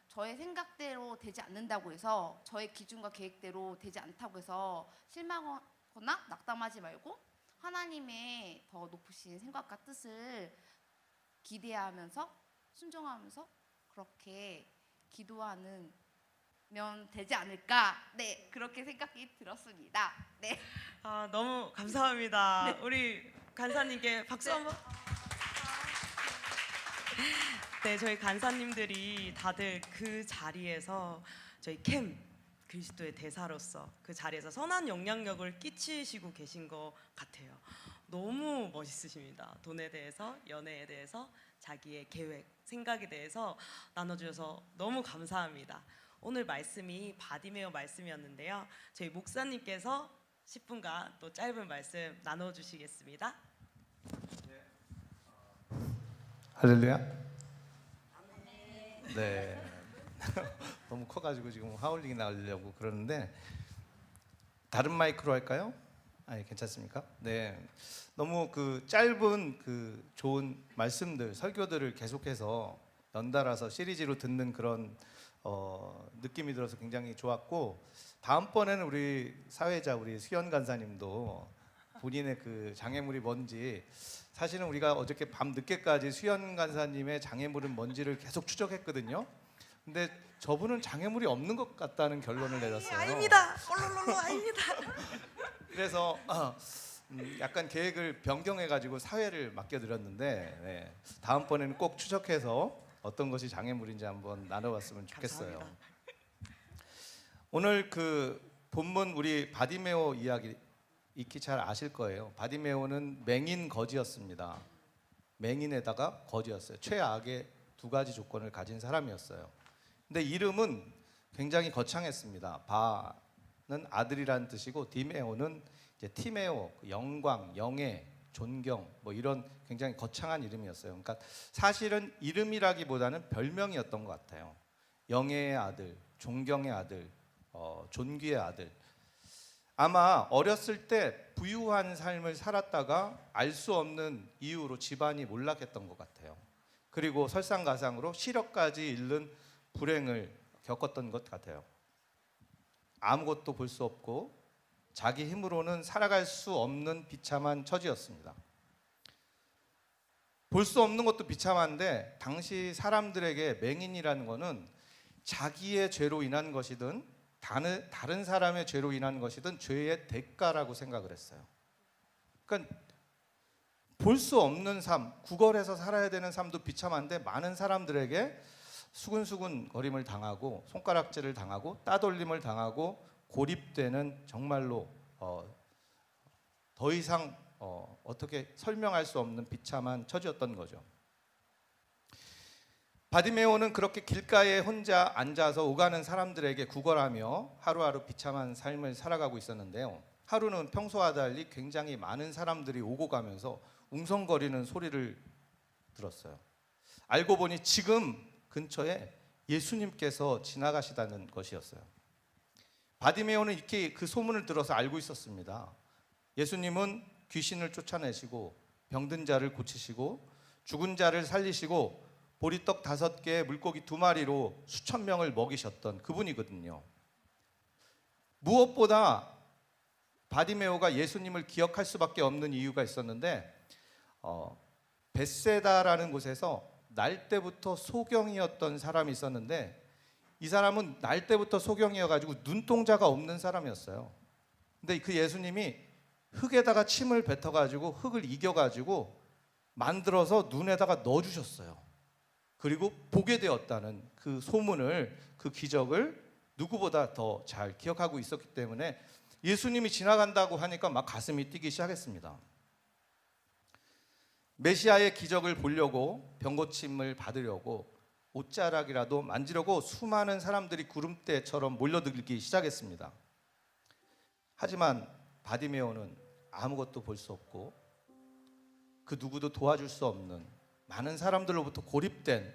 저의 생각대로 되지 않는다고 해서 저의 기준과 계획대로 되지 않다고 해서 실망하거나 낙담하지 말고 하나님의 더 높으신 생각과 뜻을 기대하면서 순종하면서 그렇게 기도하는 면 되지 않을까? 네, 그렇게 생각이 들었습니다. 네. 아, 너무 감사합니다. 우리 간사님께 박수 한번. 네, 저희 간사님들이 다들 그 자리에서 저희 캠 그리스도의 대사로서 그 자리에서 선한 영향력을 끼치시고 계신 것 같아요. 너무 멋있으십니다. 돈에 대해서, 연애에 대해서, 자기의 계획, 생각에 대해서 나눠주셔서 너무 감사합니다. 오늘 말씀이 바디메오 말씀이었는데요. 저희 목사님께서 10분간 또 짧은 말씀 나눠주시겠습니다. 할렐루야. 네. 너무 커가지고 지금 하울링이 나오려고 그러는데 다른 마이크로 할까요? 아니 괜찮습니까? 네. 너무 그 짧은 그 좋은 말씀들, 설교들을 계속해서 연달아서 시리즈로 듣는 그런 느낌이 들어서 굉장히 좋았고 다음번에는 우리 사회자 우리 수연 간사님도 본인의 그 장애물이 뭔지 사실은 우리가 어저께 밤 늦게까지 수연 간사님의 장애물은 뭔지를 계속 추적했거든요. 근데 저분은 장애물이 없는 것 같다는 결론을 내렸어요. 아닙니다. 꼴로로로 아닙니다. 그래서 약간 계획을 변경해가지고 사회를 맡겨드렸는데 네, 다음번에는 꼭 추적해서 어떤 것이 장애물인지 한번 나눠봤으면 좋겠어요. 감사합니다. 오늘 그 본문 우리 바디메오 이야기 익히 잘 아실 거예요. 바디메오는 맹인 거지였습니다. 맹인에다가 거지였어요. 최악의 두 가지 조건을 가진 사람이었어요. 근데 이름은 굉장히 거창했습니다. 바는 아들이라는 뜻이고 디메오는 이제 티메오, 영광, 영예, 존경 뭐 이런 굉장히 거창한 이름이었어요. 그러니까 사실은 이름이라기보다는 별명이었던 것 같아요. 영예의 아들, 존경의 아들, 존귀의 아들. 아마 어렸을 때 부유한 삶을 살았다가 알 수 없는 이유로 집안이 몰락했던 것 같아요. 그리고 설상가상으로 실역까지 잃는 불행을 겪었던 것 같아요. 아무것도 볼 수 없고 자기 힘으로는 살아갈 수 없는 비참한 처지였습니다. 볼 수 없는 것도 비참한데 당시 사람들에게 맹인이라는 것은 자기의 죄로 인한 것이든 다른 사람의 죄로 인한 것이든 죄의 대가라고 생각을 했어요. 그러니까 볼 수 없는 삶, 구걸해서 살아야 되는 삶도 비참한데 많은 사람들에게 수근수근 거림을 당하고 손가락질을 당하고 따돌림을 당하고 고립되는 정말로 더 이상 어떻게 설명할 수 없는 비참한 처지였던 거죠. 바디메오는 그렇게 길가에 혼자 앉아서 오가는 사람들에게 구걸하며 하루하루 비참한 삶을 살아가고 있었는데요. 하루는 평소와 달리 굉장히 많은 사람들이 오고 가면서 웅성거리는 소리를 들었어요. 알고 보니 지금 근처에 예수님께서 지나가시다는 것이었어요. 바디메오는 이렇게 그 소문을 들어서 알고 있었습니다. 예수님은 귀신을 쫓아내시고 병든 자를 고치시고 죽은 자를 살리시고 보리떡 5개에 물고기 2마리로 수천 명을 먹이셨던 그분이거든요. 무엇보다 바디메오가 예수님을 기억할 수밖에 없는 이유가 있었는데 벳세다라는 곳에서 날 때부터 소경이었던 사람이 있었는데 이 사람은 날 때부터 소경이어가지고 눈동자가 없는 사람이었어요. 근데 그 예수님이 흙에다가 침을 뱉어가지고 흙을 이겨가지고 만들어서 눈에다가 넣어주셨어요. 그리고 보게 되었다는 그 소문을, 그 기적을 누구보다 더 잘 기억하고 있었기 때문에 예수님이 지나간다고 하니까 막 가슴이 뛰기 시작했습니다. 메시아의 기적을 보려고 병고침을 받으려고 옷자락이라도 만지려고 수많은 사람들이 구름대처럼 몰려들기 시작했습니다. 하지만 바디메오는 아무것도 볼 수 없고 그 누구도 도와줄 수 없는 많은 사람들로부터 고립된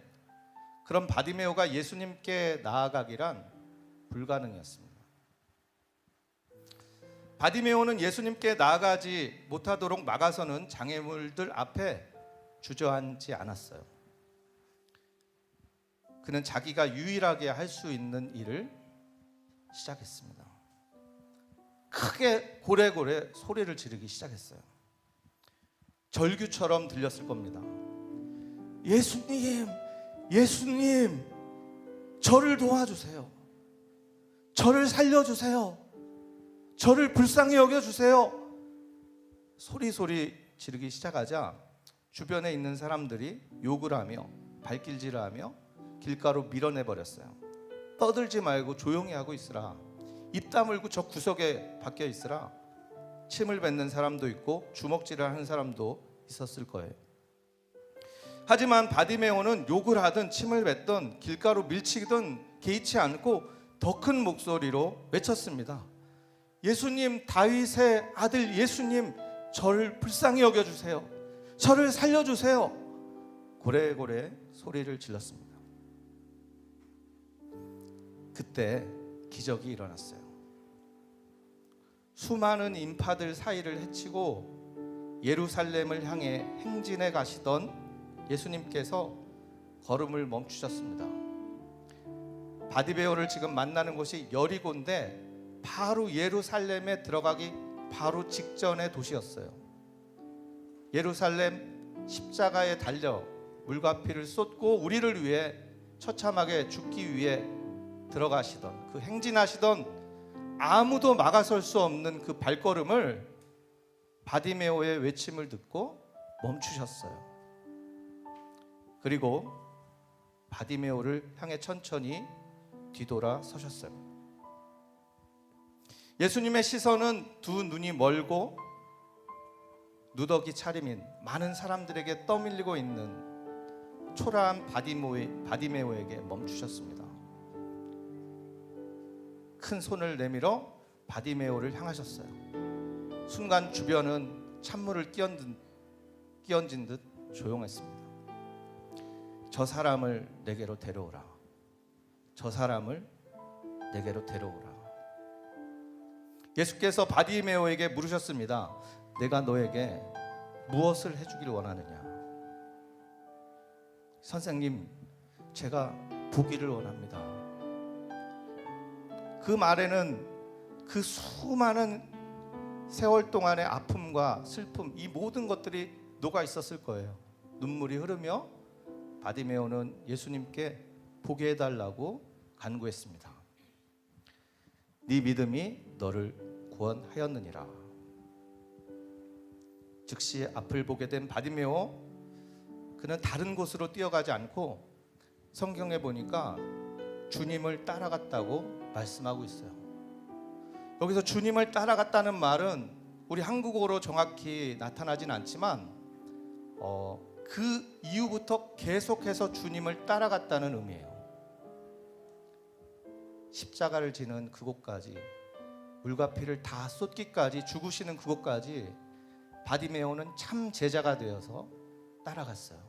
그런 바디메오가 예수님께 나아가기란 불가능이었습니다. 바디메오는 예수님께 나아가지 못하도록 막아서는 장애물들 앞에 주저앉지 않았어요. 그는 자기가 유일하게 할 수 있는 일을 시작했습니다. 크게 고래고래 소리를 지르기 시작했어요. 절규처럼 들렸을 겁니다. 예수님, 예수님, 저를 도와주세요. 저를 살려주세요. 저를 불쌍히 여겨주세요. 소리 지르기 시작하자 주변에 있는 사람들이 욕을 하며 발길질을 하며 길가로 밀어내버렸어요. 떠들지 말고 조용히 하고 있으라. 입 다물고 저 구석에 박혀 있으라. 침을 뱉는 사람도 있고 주먹질을 하는 사람도 있었을 거예요. 하지만 바디메오는 욕을 하든 침을 뱉든 길가로 밀치든 개의치 않고 더 큰 목소리로 외쳤습니다. 예수님, 다윗의 아들 예수님, 저를 불쌍히 여겨주세요. 저를 살려주세요. 고래고래 소리를 질렀습니다. 그때 기적이 일어났어요. 수많은 인파들 사이를 헤치고 예루살렘을 향해 행진해 가시던 예수님께서 걸음을 멈추셨습니다. 바디메오를 지금 만나는 곳이 여리고인데 바로 예루살렘에 들어가기 바로 직전의 도시였어요. 예루살렘 십자가에 달려 물과 피를 쏟고 우리를 위해 처참하게 죽기 위해 들어가시던 그 행진하시던 아무도 막아설 수 없는 그 발걸음을 바디메오의 외침을 듣고 멈추셨어요. 그리고 바디메오를 향해 천천히 뒤돌아 서셨어요. 예수님의 시선은 두 눈이 멀고 누더기 차림인 많은 사람들에게 떠밀리고 있는 초라한 바디메오에게 멈추셨습니다. 큰 손을 내밀어 바디메오를 향하셨어요. 순간 주변은 찬물을 끼얹은 듯 조용했습니다. 저 사람을 내게로 데려오라. 저 사람을 내게로 데려오라. 예수께서 바디메오에게 물으셨습니다. 내가 너에게 무엇을 해주길 원하느냐? 선생님, 제가 보기를 원합니다. 그 말에는 그 수많은 세월 동안의 아픔과 슬픔, 이 모든 것들이 녹아 있었을 거예요. 눈물이 흐르며 바디메오는 예수님께 보게 해달라고 간구했습니다. 네 믿음이 너를 구원하였느니라. 즉시 앞을 보게 된 바디메오, 그는 다른 곳으로 뛰어가지 않고 성경에 보니까 주님을 따라갔다고 말씀하고 있어요. 여기서 주님을 따라갔다는 말은 우리 한국어로 정확히 나타나진 않지만 그 이후부터 계속해서 주님을 따라갔다는 의미예요. 십자가를 지는 그곳까지, 물과 피를 다 쏟기까지, 죽으시는 그곳까지 바디메오는 참 제자가 되어서 따라갔어요.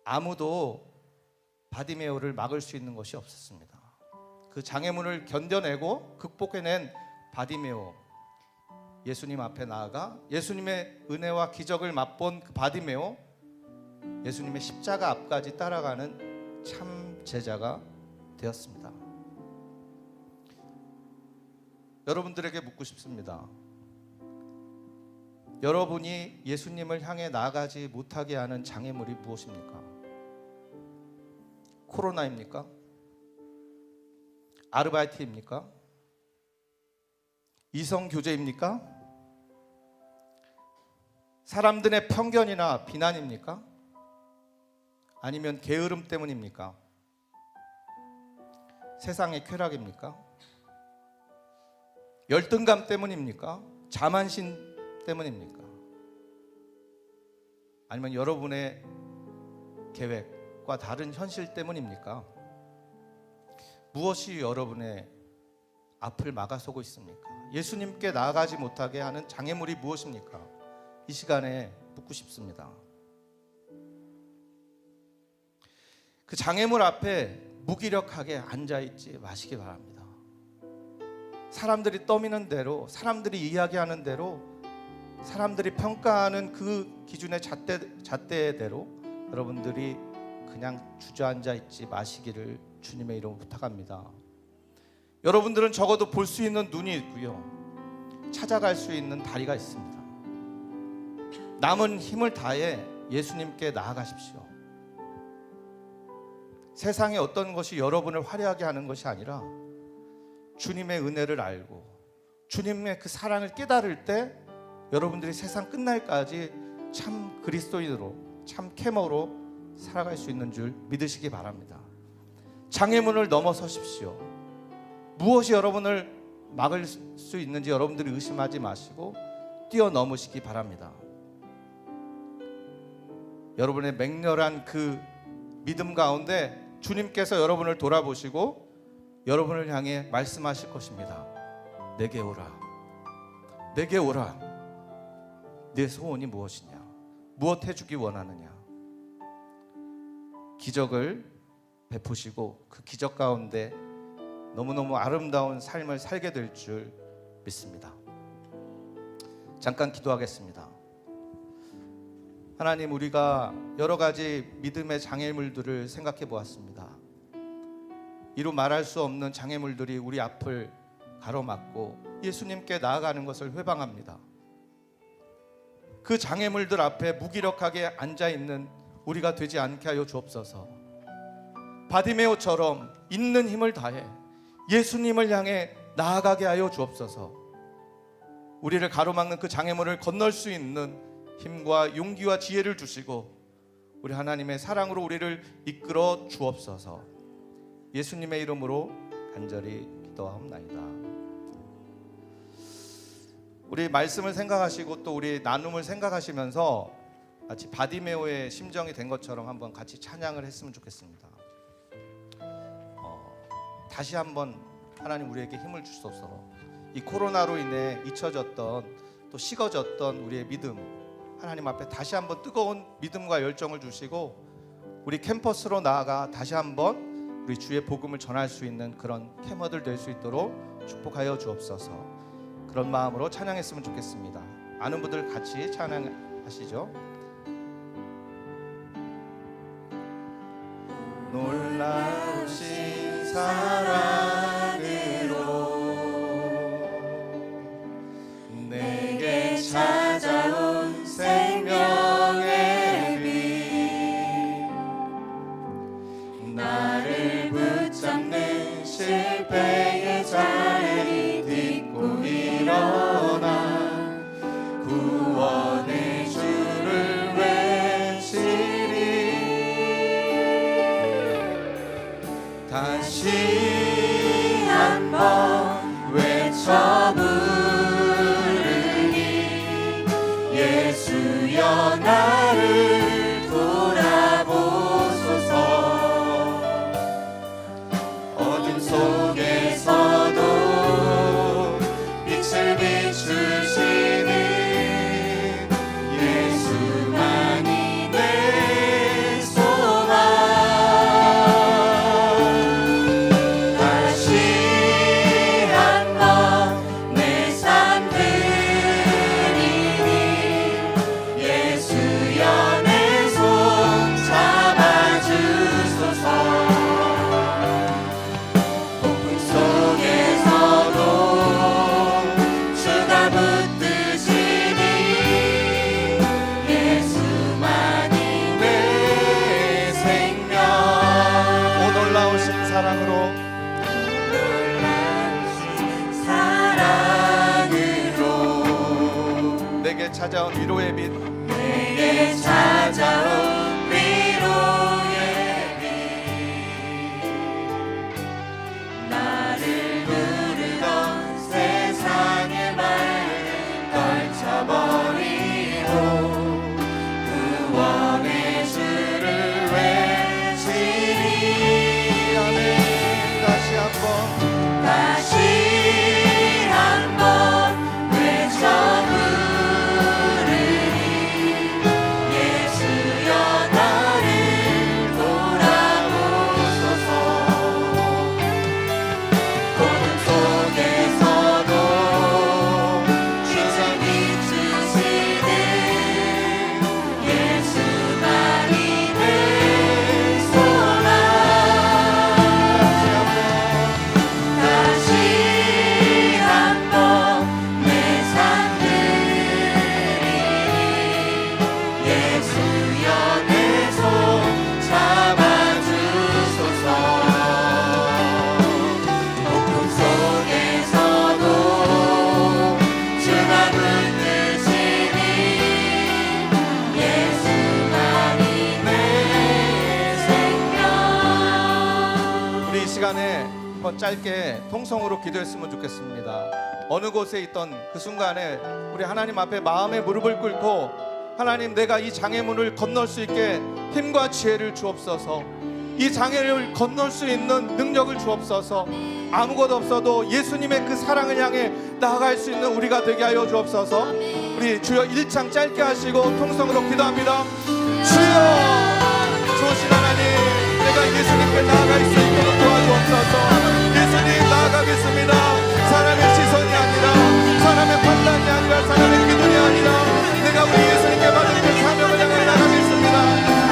아무도 바디메오를 막을 수 있는 것이 없었습니다. 그 장애물을 견뎌내고 극복해낸 바디메오, 예수님 앞에 나아가 예수님의 은혜와 기적을 맛본 그 바디메오, 예수님의 십자가 앞까지 따라가는 참 제자가 되었습니다. 여러분들에게 묻고 싶습니다. 여러분이 예수님을 향해 나아가지 못하게 하는 장애물이 무엇입니까? 코로나입니까? 아르바이트입니까? 이성 교제입니까? 사람들의 편견이나 비난입니까? 아니면 게으름 때문입니까? 세상의 쾌락입니까? 열등감 때문입니까? 자만심 때문입니까? 아니면 여러분의 계획, 것과 다른 현실 때문입니까? 무엇이 여러분의 앞을 막아서고 있습니까? 예수님께 나아가지 못하게 하는 장애물이 무엇입니까? 이 시간에 묻고 싶습니다. 그 장애물 앞에 무기력하게 앉아있지 마시기 바랍니다. 사람들이 떠미는 대로, 사람들이 이야기하는 대로, 사람들이 평가하는 그 기준의 잣대대로 여러분들이 그냥 주저앉아 있지 마시기를 주님의 이름으로 부탁합니다. 여러분들은 적어도 볼 수 있는 눈이 있고요, 찾아갈 수 있는 다리가 있습니다. 남은 힘을 다해 예수님께 나아가십시오. 세상의 어떤 것이 여러분을 화려하게 하는 것이 아니라 주님의 은혜를 알고 주님의 그 사랑을 깨달을 때 여러분들이 세상 끝날까지 참 그리스도인으로, 참 캐머로 살아갈 수 있는 줄 믿으시기 바랍니다. 장애문을 넘어서십시오. 무엇이 여러분을 막을 수 있는지 여러분들이 의심하지 마시고 뛰어넘으시기 바랍니다. 여러분의 맹렬한 그 믿음 가운데 주님께서 여러분을 돌아보시고 여러분을 향해 말씀하실 것입니다. 내게 오라, 내게 오라. 내 소원이 무엇이냐? 무엇 해주기 원하느냐? 기적을 베푸시고 그 기적 가운데 너무너무 아름다운 삶을 살게 될 줄 믿습니다. 잠깐 기도하겠습니다. 하나님, 우리가 여러 가지 믿음의 장애물들을 생각해 보았습니다. 이루 말할 수 없는 장애물들이 우리 앞을 가로막고 예수님께 나아가는 것을 회방합니다. 그 장애물들 앞에 무기력하게 앉아있는 우리가 되지 않게 하여 주옵소서. 바디메오처럼 있는 힘을 다해 예수님을 향해 나아가게 하여 주옵소서. 우리를 가로막는 그 장애물을 건널 수 있는 힘과 용기와 지혜를 주시고 우리 하나님의 사랑으로 우리를 이끌어 주옵소서. 예수님의 이름으로 간절히 기도하옵나이다. 우리 말씀을 생각하시고 또 우리 나눔을 생각하시면서 마치 바디메오의 심정이 된 것처럼 한번 같이 찬양을 했으면 좋겠습니다. 다시 한번 하나님 우리에게 힘을 주소서. 이 코로나로 인해 잊혀졌던 또 식어졌던 우리의 믿음, 하나님 앞에 다시 한번 뜨거운 믿음과 열정을 주시고 우리 캠퍼스로 나아가 다시 한번 우리 주의 복음을 전할 수 있는 그런 캐머들 될 수 있도록 축복하여 주옵소서. 그런 마음으로 찬양했으면 좋겠습니다. 아는 분들 같이 찬양하시죠. 놀라우신 사랑으로 내게 찾아온 생명의 빛, 나를 붙잡는 실패의 자리 딛고 일어나 구원의 주를 외치리. 다시 한번 외쳐 부르니 예수여 나를 돌아보소서. 어둠 속에서도 빛을 비추시는 예수만이 내 소망. 다시 한번 내 삶 드리니 예수여 내 손 잡아주소서. 폭풍 속에서도 주가 붙드시니 예수만이 내 생명. 오 놀라우신 사랑으로 내게 찾아온 위로의 빛, 내게 찾아온 위로의 빛, 나를 부르던 세상의 말 떨쳐버리고 구원의 주를 외쳐 한번 짧게 통성으로 기도했으면 좋겠습니다. 어느 곳에 있던 그 순간에 우리 하나님 앞에 마음의 무릎을 꿇고 하나님, 내가 이 장애물을 건널 수 있게 힘과 지혜를 주옵소서. 이 장애를 건널 수 있는 능력을 주옵소서. 아무것도 없어도 예수님의 그 사랑을 향해 나아갈 수 있는 우리가 되게 하여 주옵소서. 우리 주여 1창 짧게 하시고 통성으로 기도합니다. 주여, 좋으신 하나님, 내가 예수님께 나아갈 수 있도록 도와주옵소서. 예수님, 나아가겠습니다. 사람의 시선이 아니라, 사람의 판단이 아니라, 사람의 기준이 아니라 내가 우리 예수님께 받은 그 사명을 향해 나가겠습니다.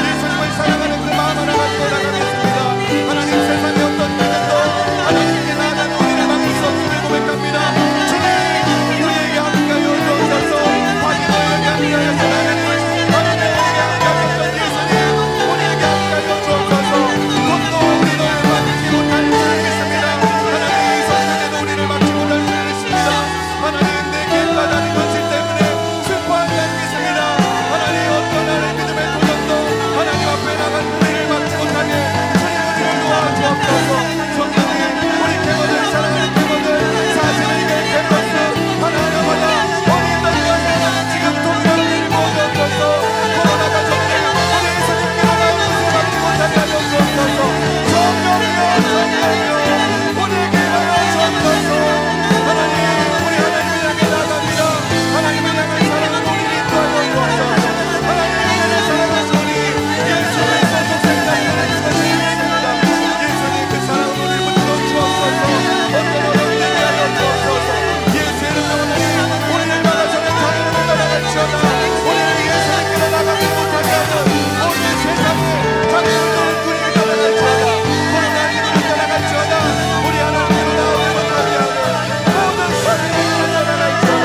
예수님을 사랑하는 그 마음 하나 가지고 나가겠습니다. 하나님, 세상의 어떤 믿음도 하나님께 나아가는 우리를 막을 수 없음을 고백합니다. 주님, 우리에게 함께하여 주옵소서. 바디메오에게 함께하여 주옵소서. 바디메오에게 함께하여 예수님, 우리에게 함께하여 주옵소서. 걷고 우리도 막지 못할 줄 믿습니다. 하나님, 이 성전에도 우리를 막지 못할 줄 믿습니다. 하나님, 내 길과 다른 현실 때문에 슬퍼하지 않겠습니다. 하나님, 어떤 나를 믿음의 도전도 하나님 앞에 나간 우리를 막지 못하게 주님, 우리를 도와주옵소서. 성령님, 우리 개모들, 사랑하는 개모들, 사실에게 개모스 하나하나마다 어린이들과 지금 동료를 모아주옵소서. 코로나가 전에 우리 예수님께로 나온 것을 막지 못하게 하여 주옵소서. 성령이여, 성령이여, 우리에게 하여 주옵소서. 하나님, 우리 하나님을 향해 나아갑니다. 하나님을 향한 사랑은 우리를 인도하여 주옵소서. 하나님을 사랑하는 우리 예수의 소속생자를 믿습니다. 예수님, 그 사랑은 우리를 붙들어 주옵소서. 어떤 어려움이 되게 하여 주옵소서. 예수의 이름으로 하나님, 우리를 막아서는 장애를 나갈지어다. 우리를 예수님께로 나가지 못하게 하는 모든 세상의 장애물들을 우리를 따라갈지어다. 코로나19를 따라갈지어다. 우리 하나님께로 나오지 못하게 하는 모든 장애물들을 따라갈지어다.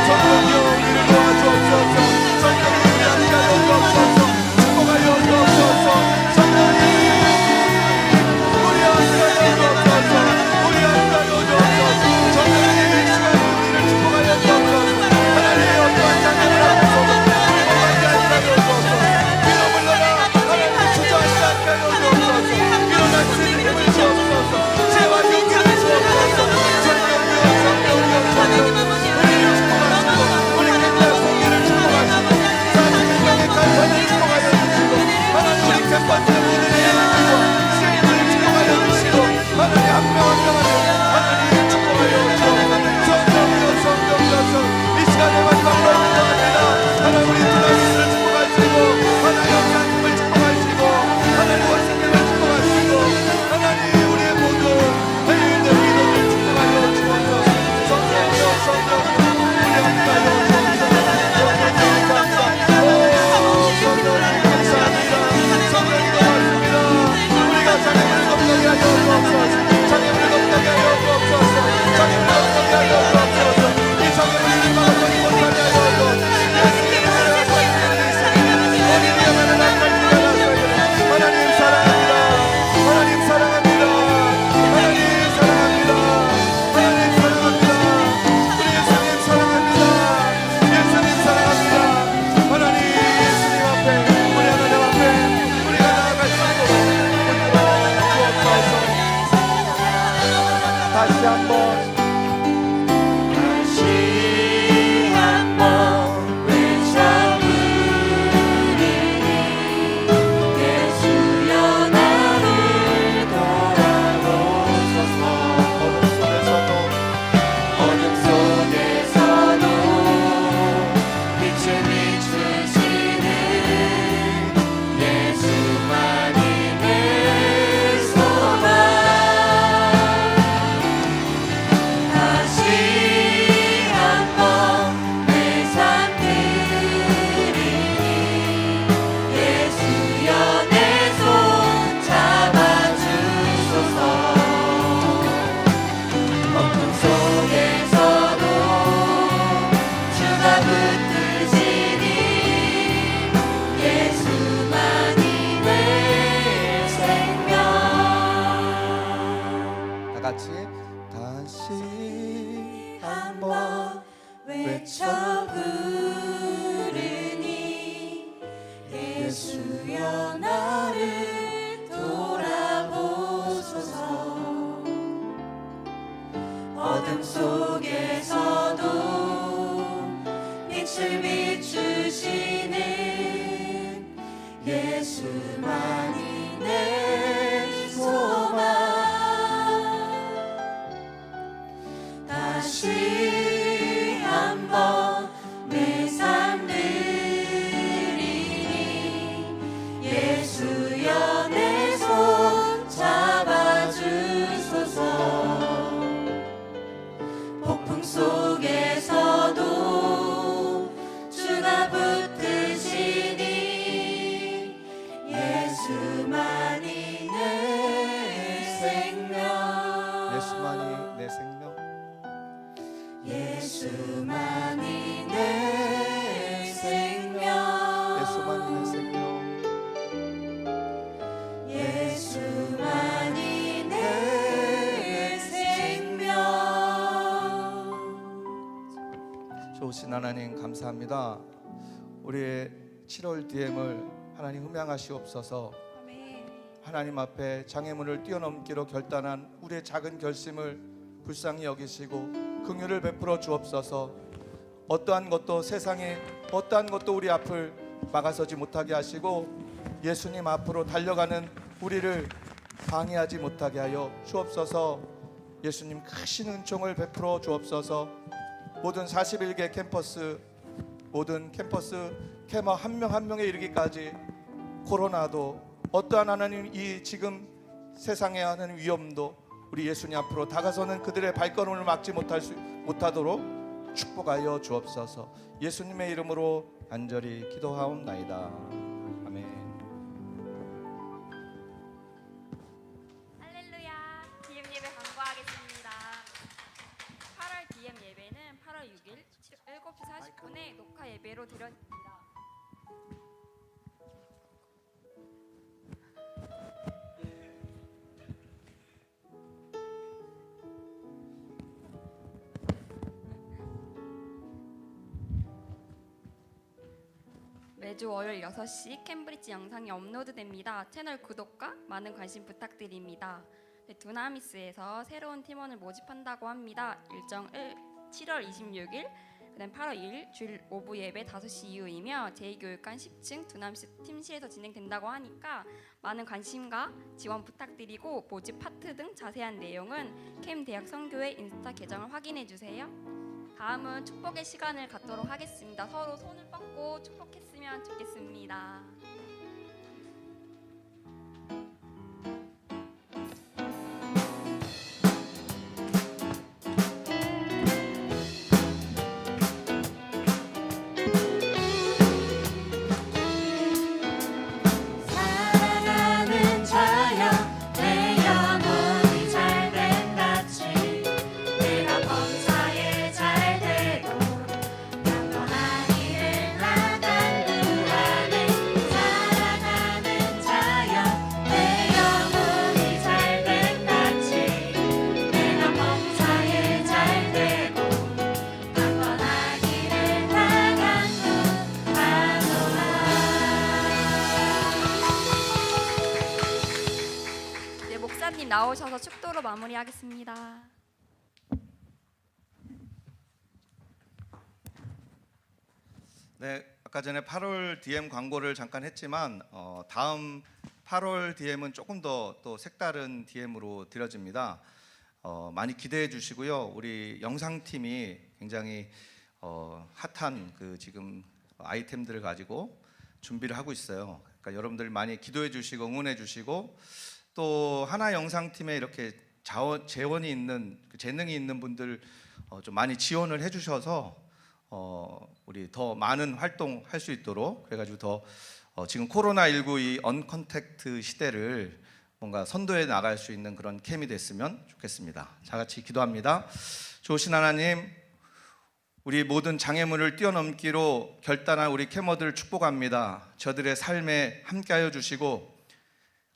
성령이여, 우리를 도와주옵소서. 성령이 우리 함께하여 주옵소서. 축복하여 주옵소서. 성령님, 우리 함께하여 주옵소서. 우리 함께하여 주옵소서. 성령님, 이 시간에 우리를 축복하여 주옵소서. 하나님의 어떠한 장애물 앞에서도 우리를 막지 않게 하여 주옵소서. 위로 물러나 하나님 주저하지 않게 하여 주옵소서. 일어날 수 있는 힘을 주옵소서. 지혜와 용기를 주옵소서. 성령이여, 성령이여, 성령이여, 우리를 축복하시고 우리 객자 성기를 축복하시고 40명의 간판을 축복하여 주시고 하나님, 우리 객관들 모든 예능들과 시행들을 축복하여 주시고 하나님, 한 명 한 명을 하나님 축복하여 주옵소서. 성령이여, 성령이여, 이 시간에 마지막으로 기도합니다. 하나님, 우리 두나시스를 축복하시고 하나님, 영상님을 축복하시고 하나님, 원생님을 축복하시고 하나님, 우리의 모든 해외인들 기도를 축복하여 주옵소서. 성령이여, 성령이여, 우리 함께하여 주옵소서. 성령님 감사합니다. 성령님 감사합니다. 성령님 고맙습니다. 우리가 장애물을 넘나게 하여 주옵소서. 장애물을 넘나게 하여 주옵소서. 장애물을 넘나게 하여 주옵소서. 이 장애물을 막아서지 못하게 하여 주옵소서. 예수님의 이름으로 기도드리겠습니다. 어린이 하나는 하나님 사랑합니다. 하나님 사랑합니다. 하나님 사랑합니다. 하나님 사랑합니다. 우리 예수님 사랑합니다. 예수님 사랑합니다. 하나님, 예수님 앞에, 우리 하나님 앞에 우리가 나아갈 수 있도록 주옵소서. 다시 한번 어둠 속에서도 빛을 비추시는 예수만이 내 소망. 다시 한번 내 삶 드리니 예수여, 내 손 잡아주소서. 어둠 속에서도 주가 붙드시니 예수만이 내 생명. 다 같이 다시 한번 외쳐 부르니 예수여, 나를 돌아보소서. 빛을 비추시는 예수만이 내 소망. 다시 한번 내 삶 드리니 예수여 내 손 잡아주소서. 폭풍 속에서도 주가 붙드시니 예수만이 내 생명. 예수만이 내 생명. 예수만이 내 생명. 예수만이 내 생명. 예수만이 내 생명. 좋으신 하나님 감사합니다. 우리의 7월 DM을 하나님 흠양하시옵소서. 하나님 앞에 장애물을 뛰어넘기로 결단한 우리의 작은 결심을 불쌍히 여기시고 긍휼을 베풀어 주옵소서. 어떠한 것도 세상에 어떠한 것도 우리 앞을 막아서지 못하게 하시고 예수님 앞으로 달려가는 우리를 방해하지 못하게 하여 주옵소서. 예수님 크신 은총을 베풀어 주옵소서. 모든 41개 캠퍼스, 모든 캠퍼스 캐머 한 명 한 명에 이르기까지 코로나도 어떠한 하나님 이 지금 세상에 하는 위험도 우리 예수님 앞으로 다가서는 그들의 발걸음을 막지 못하도록 축복하여 주옵소서. 예수님의 이름으로 간절히 기도하옵나이다. 아멘. 할렐루야. DM 예배 광고하겠습니다. 8월 DM 예배는 8월 6일 7시 40분에 녹화 예배로 드려집니다. 매주 월요일 6시 캠브리지 영상이 업로드됩니다. 채널 구독과 많은 관심 부탁드립니다. 두나미스에서 새로운 팀원을 모집한다고 합니다. 일정 7월 26일, 그다음 8월 2일 주일 오후 예배 5시 이후이며 제2교육관 10층 두나미스 팀실에서 진행된다고 하니까 많은 관심과 지원 부탁드리고 모집 파트 등 자세한 내용은 캠대학 선교회 인스타 계정을 확인해 주세요. 다음은 축복의 시간을 갖도록 하겠습니다. 서로 손을 뻗고 축복했으면 좋겠습니다. 사랑하는 자여 내 영혼이 잘된 같이 내가 범사에 잘되고 영원한 일을 나간구하네. 사랑하는 자여 내 영혼이 잘된 같이 내가 범사에 잘되고 영원한 일을 나간구하노라. 네, 목사님 나오셔서 축도로 마무리하겠습니다. 네, 아까 전에 8월 DM 광고를 잠깐 했지만 다음 8월 DM은 조금 더 또 색다른 DM으로 드려집니다. 많이 기대해 주시고요. 우리 영상팀이 굉장히 핫한 그 지금 아이템들을 가지고 준비를 하고 있어요. 그러니까 여러분들 많이 기도해 주시고 응원해 주시고 또 하나 영상팀에 이렇게 재원이 있는 재능이 있는 분들 좀 많이 지원을 해주셔서 우리 더 많은 활동할 수 있도록 그래가지고 더 지금 코로나19 이 언컨택트 시대를 뭔가 선도해 나갈 수 있는 그런 캠이 됐으면 좋겠습니다. 다 같이 기도합니다. 좋으신 하나님, 우리 모든 장애물을 뛰어넘기로 결단한 우리 캐머들 축복합니다. 저들의 삶에 함께하여 주시고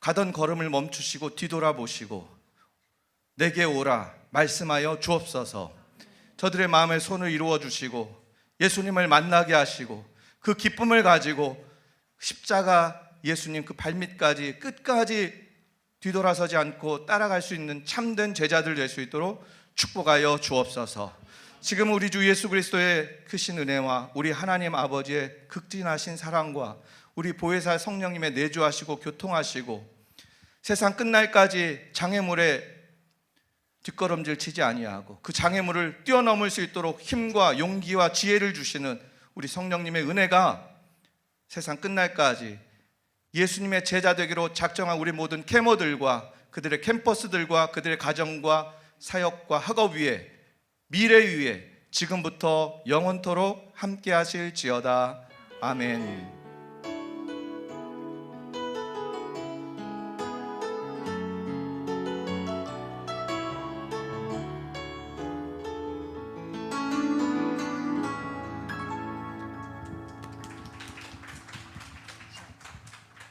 가던 걸음을 멈추시고 뒤돌아보시고 내게 오라 말씀하여 주옵소서. 저들의 마음의 손을 이루어 주시고 예수님을 만나게 하시고 그 기쁨을 가지고 십자가 예수님 그 발밑까지 끝까지 뒤돌아서지 않고 따라갈 수 있는 참된 제자들 될 수 있도록 축복하여 주옵소서. 지금 우리 주 예수 그리스도의 크신 은혜와 우리 하나님 아버지의 극진하신 사랑과 우리 보혜사 성령님의 내주하시고 교통하시고 세상 끝날까지 장애물에 뒷걸음질 치지 아니하고 그 장애물을 뛰어넘을 수 있도록 힘과 용기와 지혜를 주시는 우리 성령님의 은혜가 세상 끝날까지 예수님의 제자 되기로 작정한 우리 모든 캐머들과 그들의 캠퍼스들과 그들의 가정과 사역과 학업 위에 미래 위에 지금부터 영원토록 함께 하실지어다. 아멘.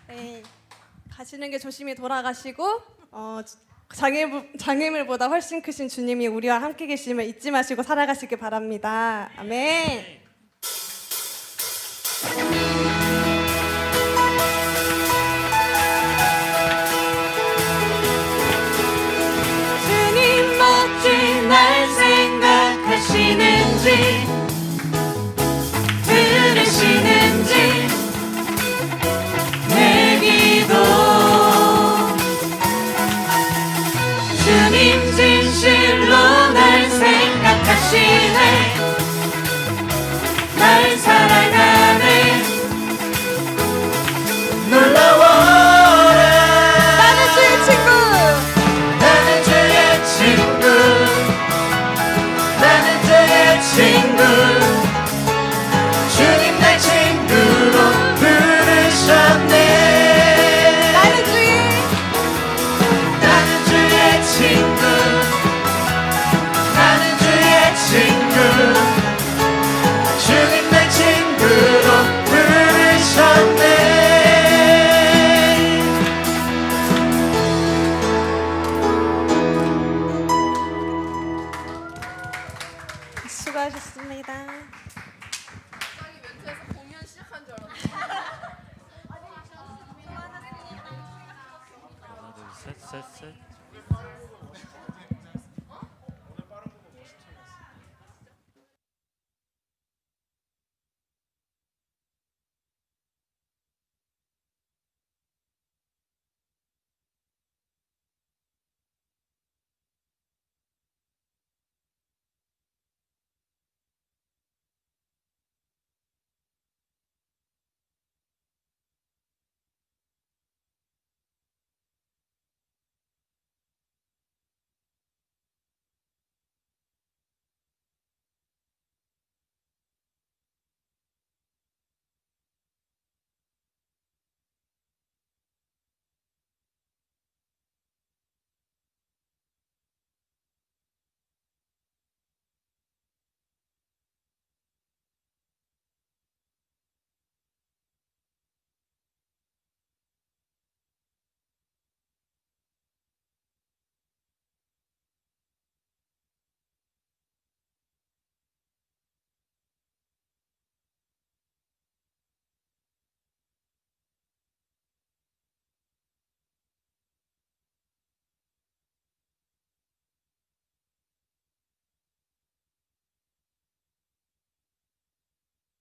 네, 가시는 게 조심히 돌아가시고 장애물보다 훨씬 크신 주님이 우리와 함께 계심을 잊지 마시고 살아가시길 바랍니다. 아멘. 주님 어찌 날 생각하시는지 들으시는지 내 기도 주님 진실로 날 생각하시네 날 사랑하네 놀라워라 나는 주의 친구. 나는 주의 친구 나는 주의 친구 주님 날 친구로 부르셨네 나는 주의 나는 주의 친구 나는 주의 친구 주님 날 친구로 부르셨네 수고하셨습니다. 하나 둘 셋 셋 셋